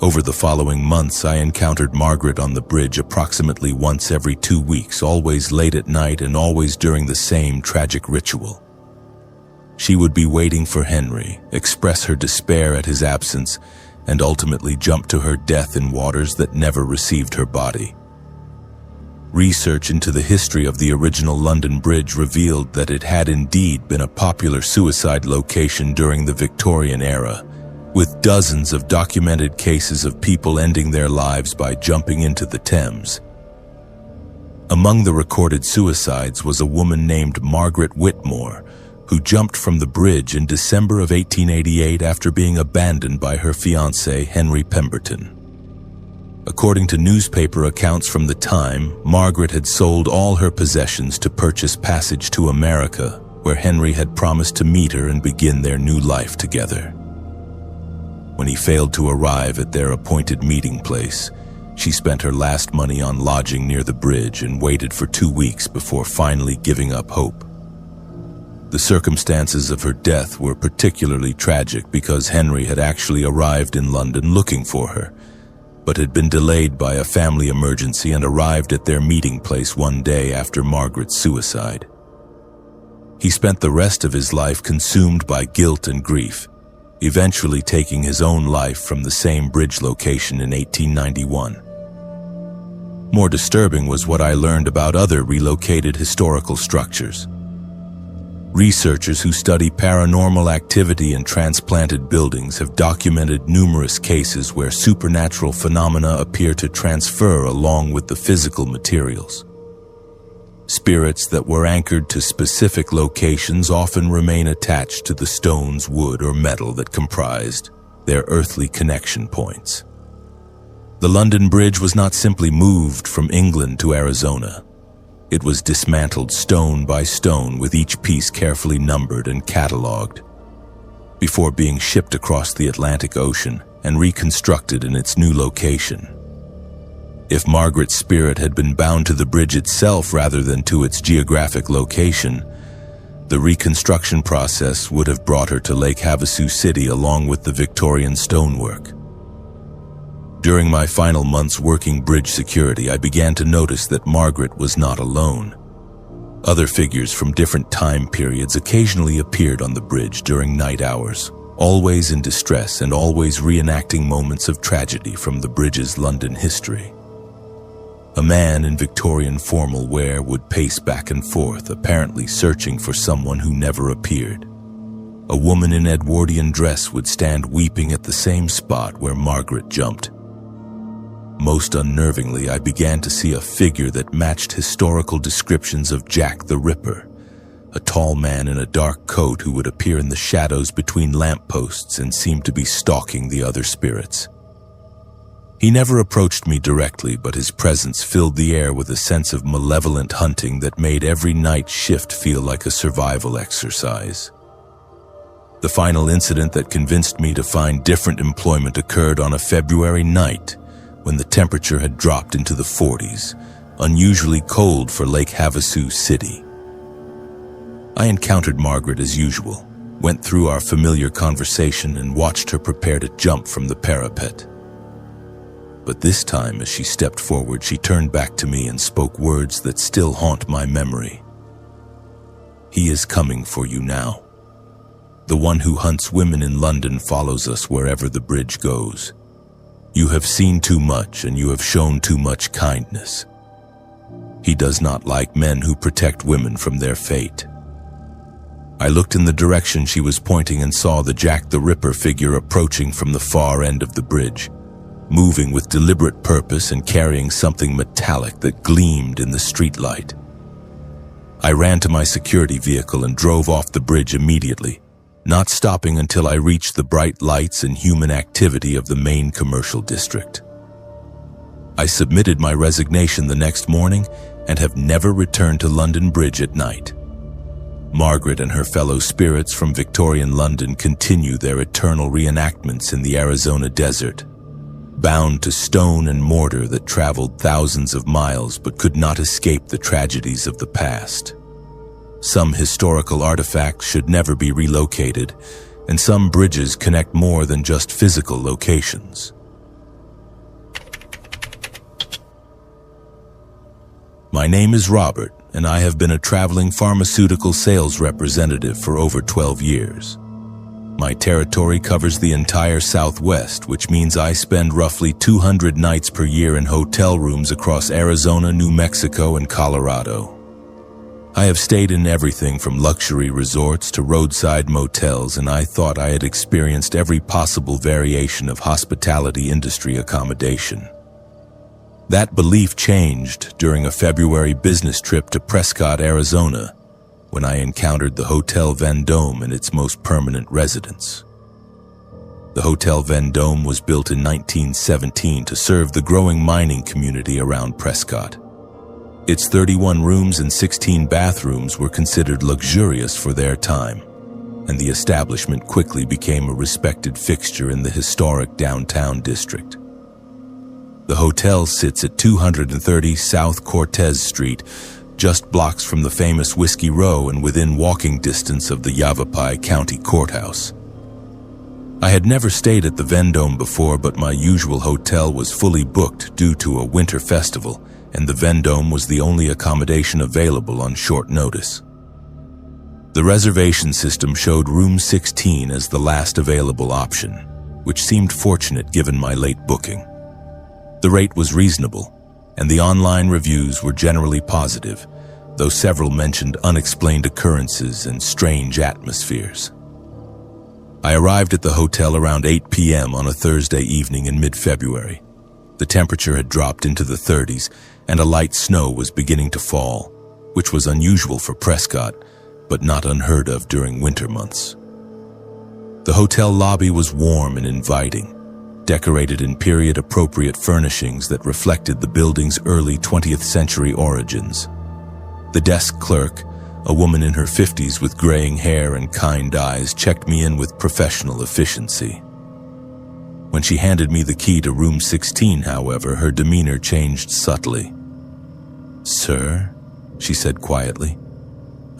Over the following months, I encountered Margaret on the bridge approximately once every 2 weeks, always late at night and always during the same tragic ritual. She would be waiting for Henry, express her despair at his absence, and ultimately jump to her death in waters that never received her body. Research into the history of the original London Bridge revealed that it had indeed been a popular suicide location during the Victorian era, with dozens of documented cases of people ending their lives by jumping into the Thames. Among the recorded suicides was a woman named Margaret Whitmore, who jumped from the bridge in December of 1888 after being abandoned by her fiancé, Henry Pemberton. According to newspaper accounts from the time, Margaret had sold all her possessions to purchase passage to America, where Henry had promised to meet her and begin their new life together. When he failed to arrive at their appointed meeting place, she spent her last money on lodging near the bridge and waited for 2 weeks before finally giving up hope. The circumstances of her death were particularly tragic because Henry had actually arrived in London looking for her, but had been delayed by a family emergency and arrived at their meeting place one day after Margaret's suicide. He spent the rest of his life consumed by guilt and grief, eventually taking his own life from the same bridge location in 1891. More disturbing was what I learned about other relocated historical structures. Researchers who study paranormal activity in transplanted buildings have documented numerous cases where supernatural phenomena appear to transfer along with the physical materials. Spirits that were anchored to specific locations often remain attached to the stones, wood, or metal that comprised their earthly connection points. The London Bridge was not simply moved from England to Arizona. It was dismantled stone by stone, with each piece carefully numbered and catalogued, before being shipped across the Atlantic Ocean and reconstructed in its new location. If Margaret's spirit had been bound to the bridge itself rather than to its geographic location, the reconstruction process would have brought her to Lake Havasu City along with the Victorian stonework. During my final months working bridge security, I began to notice that Margaret was not alone. Other figures from different time periods occasionally appeared on the bridge during night hours, always in distress and always reenacting moments of tragedy from the bridge's London history. A man in Victorian formal wear would pace back and forth, apparently searching for someone who never appeared. A woman in Edwardian dress would stand weeping at the same spot where Margaret jumped. Most unnervingly, I began to see a figure that matched historical descriptions of Jack the Ripper, a tall man in a dark coat who would appear in the shadows between lampposts and seemed to be stalking the other spirits. He never approached me directly, but his presence filled the air with a sense of malevolent hunting that made every night shift feel like a survival exercise. The final incident that convinced me to find different employment occurred on a February night when the temperature had dropped into the 40s, unusually cold for Lake Havasu City. I encountered Margaret as usual, went through our familiar conversation, and watched her prepare to jump from the parapet. But this time, as she stepped forward, she turned back to me and spoke words that still haunt my memory. "He is coming for you now. The one who hunts women in London follows us wherever the bridge goes. You have seen too much and you have shown too much kindness. He does not like men who protect women from their fate." I looked in the direction she was pointing and saw the Jack the Ripper figure approaching from the far end of the bridge, moving with deliberate purpose and carrying something metallic that gleamed in the streetlight. I ran to my security vehicle and drove off the bridge immediately, not stopping until I reached the bright lights and human activity of the main commercial district. I submitted my resignation the next morning and have never returned to London Bridge at night. Margaret and her fellow spirits from Victorian London continue their eternal reenactments in the Arizona desert, bound to stone and mortar that traveled thousands of miles but could not escape the tragedies of the past. Some historical artifacts should never be relocated, and some bridges connect more than just physical locations. My name is Robert, and I have been a traveling pharmaceutical sales representative for over 12 years. My territory covers the entire Southwest, which means I spend roughly 200 nights per year in hotel rooms across Arizona, New Mexico, and Colorado. I have stayed in everything from luxury resorts to roadside motels, and I thought I had experienced every possible variation of hospitality industry accommodation. That belief changed during a February business trip to Prescott, Arizona, when I encountered the Hotel Vendome and its most permanent residents. The Hotel Vendome was built in 1917 to serve the growing mining community around Prescott. Its 31 rooms and 16 bathrooms were considered luxurious for their time, and the establishment quickly became a respected fixture in the historic downtown district. The hotel sits at 230 South Cortez Street, just blocks from the famous Whiskey Row and within walking distance of the Yavapai County Courthouse. I had never stayed at the Vendome before, but my usual hotel was fully booked due to a winter festival, and the Vendome was the only accommodation available on short notice. The reservation system showed room 16 as the last available option, which seemed fortunate given my late booking. The rate was reasonable, and the online reviews were generally positive, though several mentioned unexplained occurrences and strange atmospheres. I arrived at the hotel around 8 p.m. on a Thursday evening in mid-February. The temperature had dropped into the 30s, and a light snow was beginning to fall, which was unusual for Prescott, but not unheard of during winter months. The hotel lobby was warm and inviting, decorated in period-appropriate furnishings that reflected the building's early 20th century origins. The desk clerk, a woman in her 50s with graying hair and kind eyes, checked me in with professional efficiency. When she handed me the key to room 16, however, her demeanor changed subtly. "Sir," she said quietly,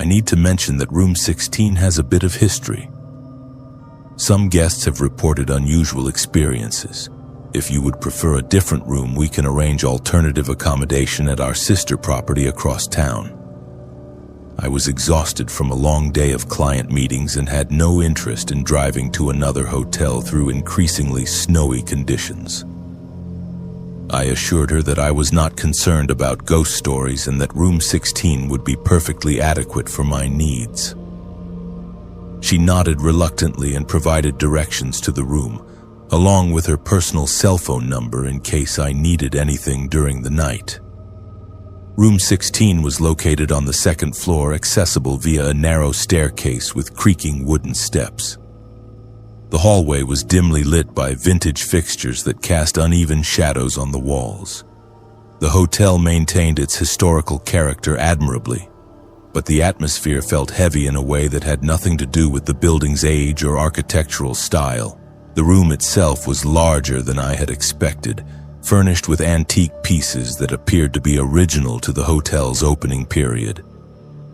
"I need to mention that room 16 has a bit of history. Some guests have reported unusual experiences. If you would prefer a different room, we can arrange alternative accommodation at our sister property across town." I was exhausted from a long day of client meetings and had no interest in driving to another hotel through increasingly snowy conditions. I assured her that I was not concerned about ghost stories and that room 16 would be perfectly adequate for my needs. She nodded reluctantly and provided directions to the room, along with her personal cell phone number in case I needed anything during the night. Room 16 was located on the second floor, accessible via a narrow staircase with creaking wooden steps. The hallway was dimly lit by vintage fixtures that cast uneven shadows on the walls. The hotel maintained its historical character admirably, but the atmosphere felt heavy in a way that had nothing to do with the building's age or architectural style. The room itself was larger than I had expected, furnished with antique pieces that appeared to be original to the hotel's opening period.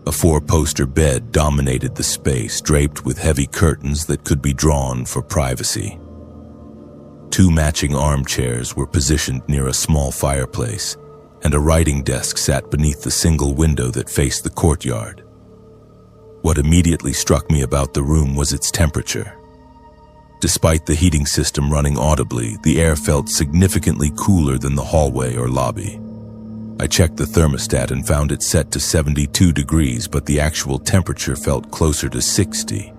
A four-poster bed dominated the space, draped with heavy curtains that could be drawn for privacy. Two matching armchairs were positioned near a small fireplace, and a writing desk sat beneath the single window that faced the courtyard. What immediately struck me about the room was its temperature. Despite the heating system running audibly, the air felt significantly cooler than the hallway or lobby. I checked the thermostat and found it set to 72 degrees, but the actual temperature felt closer to 60.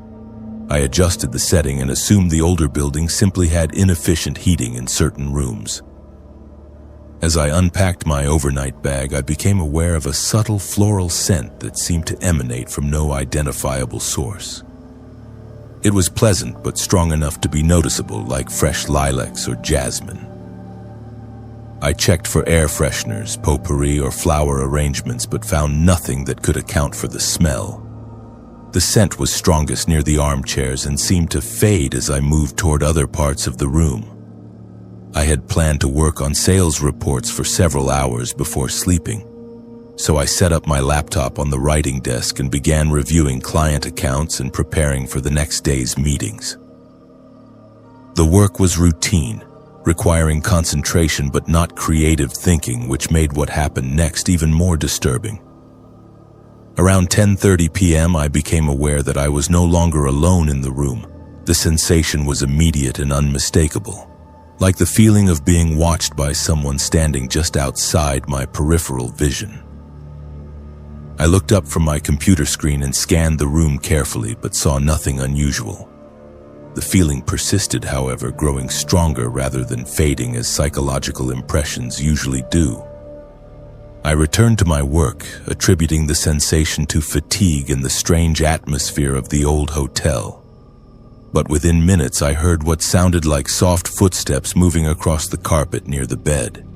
I adjusted the setting and assumed the older building simply had inefficient heating in certain rooms. As I unpacked my overnight bag, I became aware of a subtle floral scent that seemed to emanate from no identifiable source. It was pleasant but strong enough to be noticeable, like fresh lilacs or jasmine. I checked for air fresheners, potpourri, or flower arrangements, but found nothing that could account for the smell. The scent was strongest near the armchairs and seemed to fade as I moved toward other parts of the room. I had planned to work on sales reports for several hours before sleeping, so I set up my laptop on the writing desk and began reviewing client accounts and preparing for the next day's meetings. The work was routine, requiring concentration but not creative thinking, which made what happened next even more disturbing. Around 10:30 p.m., I became aware that I was no longer alone in the room, The sensation was immediate and unmistakable, like the feeling of being watched by someone standing just outside my peripheral vision. I looked up from my computer screen and scanned the room carefully, but saw nothing unusual. The feeling persisted, however, growing stronger rather than fading as psychological impressions usually do. I returned to my work, attributing the sensation to fatigue and the strange atmosphere of the old hotel. But within minutes I heard what sounded like soft footsteps moving across the carpet near the bed.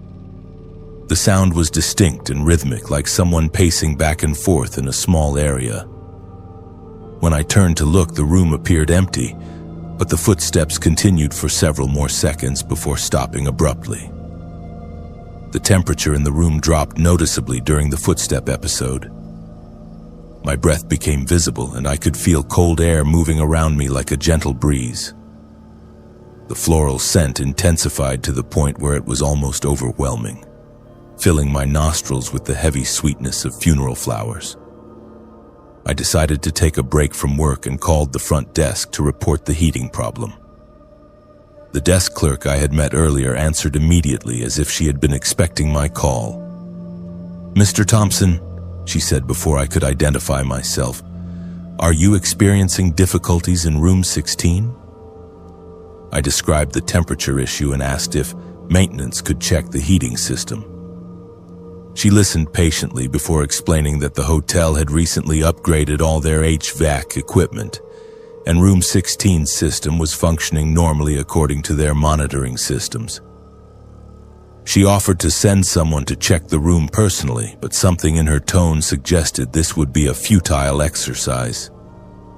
The sound was distinct and rhythmic, like someone pacing back and forth in a small area. When I turned to look, the room appeared empty, but the footsteps continued for several more seconds before stopping abruptly. The temperature in the room dropped noticeably during the footstep episode. My breath became visible, and I could feel cold air moving around me like a gentle breeze. The floral scent intensified to the point where it was almost overwhelming, filling my nostrils with the heavy sweetness of funeral flowers. I decided to take a break from work and called the front desk to report the heating problem. The desk clerk I had met earlier answered immediately, as if she had been expecting my call. "Mr. Thompson," she said before I could identify myself, "are you experiencing difficulties in room 16? I described the temperature issue and asked if maintenance could check the heating system. She listened patiently before explaining that the hotel had recently upgraded all their HVAC equipment, and room 16's system was functioning normally according to their monitoring systems. She offered to send someone to check the room personally, but something in her tone suggested this would be a futile exercise.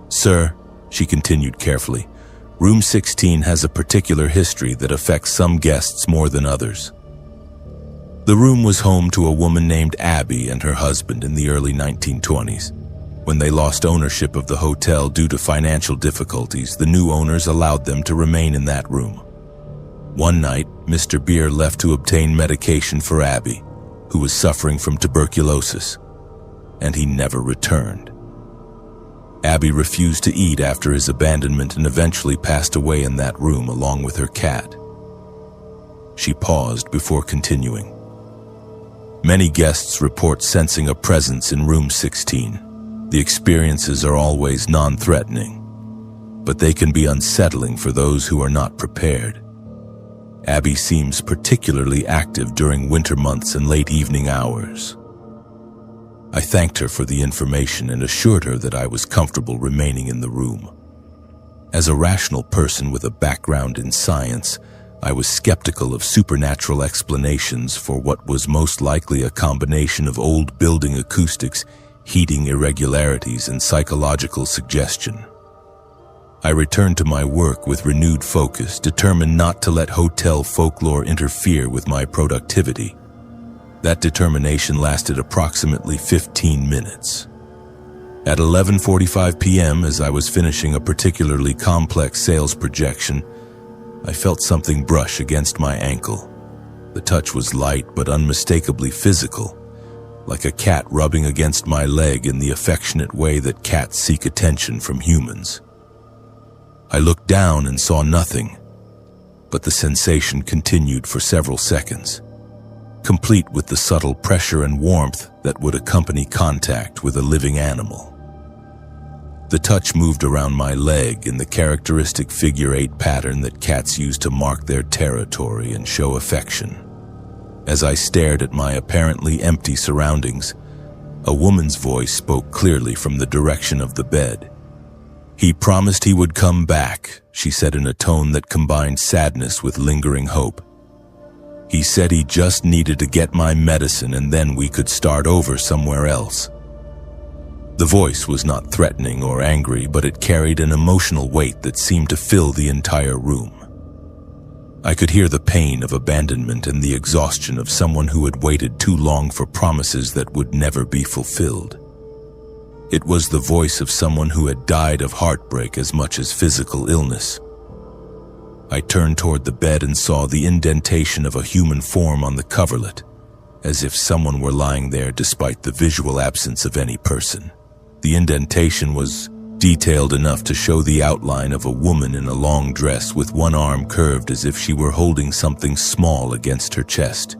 "Sir," she continued carefully, "room 16 has a particular history that affects some guests more than others. The room was home to a woman named Abby and her husband in the early 1920s. When they lost ownership of the hotel due to financial difficulties, the new owners allowed them to remain in that room. One night, Mr. Beer left to obtain medication for Abby, who was suffering from tuberculosis, and he never returned. Abby refused to eat after his abandonment and eventually passed away in that room along with her cat." She paused before continuing. "Many guests report sensing a presence in room 16. The experiences are always non-threatening, but they can be unsettling for those who are not prepared. Abby seems particularly active during winter months and late evening hours." I thanked her for the information and assured her that I was comfortable remaining in the room. As a rational person with a background in science, I was skeptical of supernatural explanations for what was most likely a combination of old building acoustics, heating irregularities, and psychological suggestion. I returned to my work with renewed focus, determined not to let hotel folklore interfere with my productivity. That determination lasted approximately 15 minutes. At 11:45 p.m., as I was finishing a particularly complex sales projection, I felt something brush against my ankle. The touch was light but unmistakably physical, like a cat rubbing against my leg in the affectionate way that cats seek attention from humans. I looked down and saw nothing, but the sensation continued for several seconds, complete with the subtle pressure and warmth that would accompany contact with a living animal. The touch moved around my leg in the characteristic figure-8 pattern that cats use to mark their territory and show affection. As I stared at my apparently empty surroundings, a woman's voice spoke clearly from the direction of the bed. "He promised he would come back," she said in a tone that combined sadness with lingering hope. "He said he just needed to get my medicine and then we could start over somewhere else." The voice was not threatening or angry, but it carried an emotional weight that seemed to fill the entire room. I could hear the pain of abandonment and the exhaustion of someone who had waited too long for promises that would never be fulfilled. It was the voice of someone who had died of heartbreak as much as physical illness. I turned toward the bed and saw the indentation of a human form on the coverlet, as if someone were lying there despite the visual absence of any person. The indentation was detailed enough to show the outline of a woman in a long dress with one arm curved as if she were holding something small against her chest.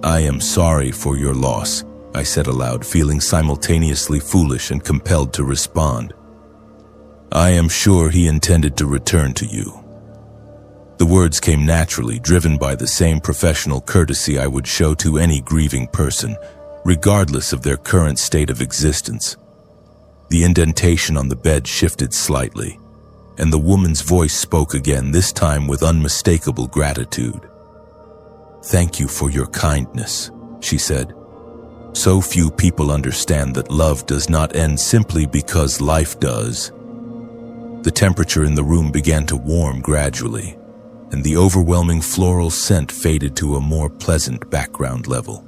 "I am sorry for your loss," I said aloud, feeling simultaneously foolish and compelled to respond. "I am sure he intended to return to you." The words came naturally, driven by the same professional courtesy I would show to any grieving person, regardless of their current state of existence. The indentation on the bed shifted slightly, and the woman's voice spoke again, this time with unmistakable gratitude. "Thank you for your kindness," she said. "So few people understand that love does not end simply because life does." The temperature in the room began to warm gradually, and the overwhelming floral scent faded to a more pleasant background level.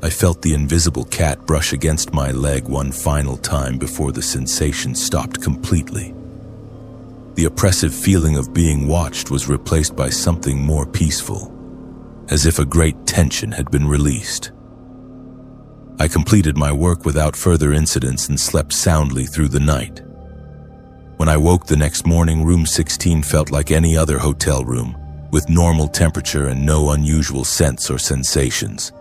I felt the invisible cat brush against my leg one final time before the sensation stopped completely. The oppressive feeling of being watched was replaced by something more peaceful, as if a great tension had been released. I completed my work without further incidents and slept soundly through the night. When I woke the next morning, room 16 felt like any other hotel room, with normal temperature and no unusual scents or sensations.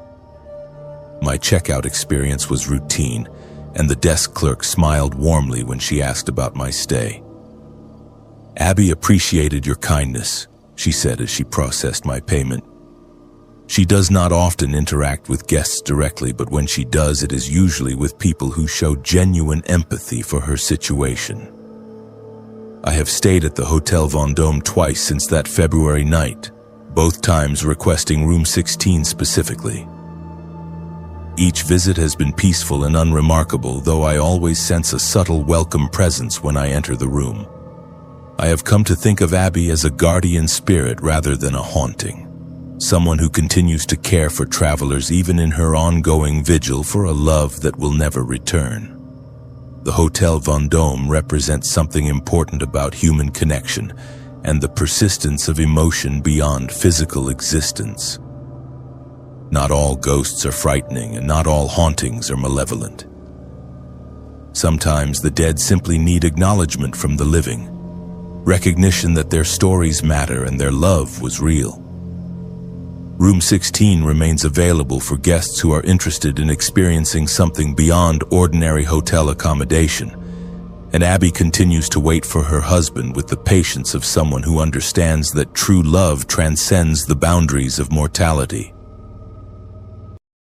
My checkout experience was routine, and the desk clerk smiled warmly when she asked about my stay. "Abby appreciated your kindness," she said as she processed my payment. "She does not often interact with guests directly, but when she does, it is usually with people who show genuine empathy for her situation. I have stayed at the Hotel Vendôme twice since that February night, both times requesting room 16 specifically. Each visit has been peaceful and unremarkable, though I always sense a subtle welcome presence when I enter the room. I have come to think of Abby as a guardian spirit rather than a haunting, someone who continues to care for travelers even in her ongoing vigil for a love that will never return. The Hotel Vendôme represents something important about human connection and the persistence of emotion beyond physical existence. Not all ghosts are frightening, and not all hauntings are malevolent. Sometimes the dead simply need acknowledgement from the living, recognition that their stories matter and their love was real. Room 16 remains available for guests who are interested in experiencing something beyond ordinary hotel accommodation, and Abby continues to wait for her husband with the patience of someone who understands that true love transcends the boundaries of mortality.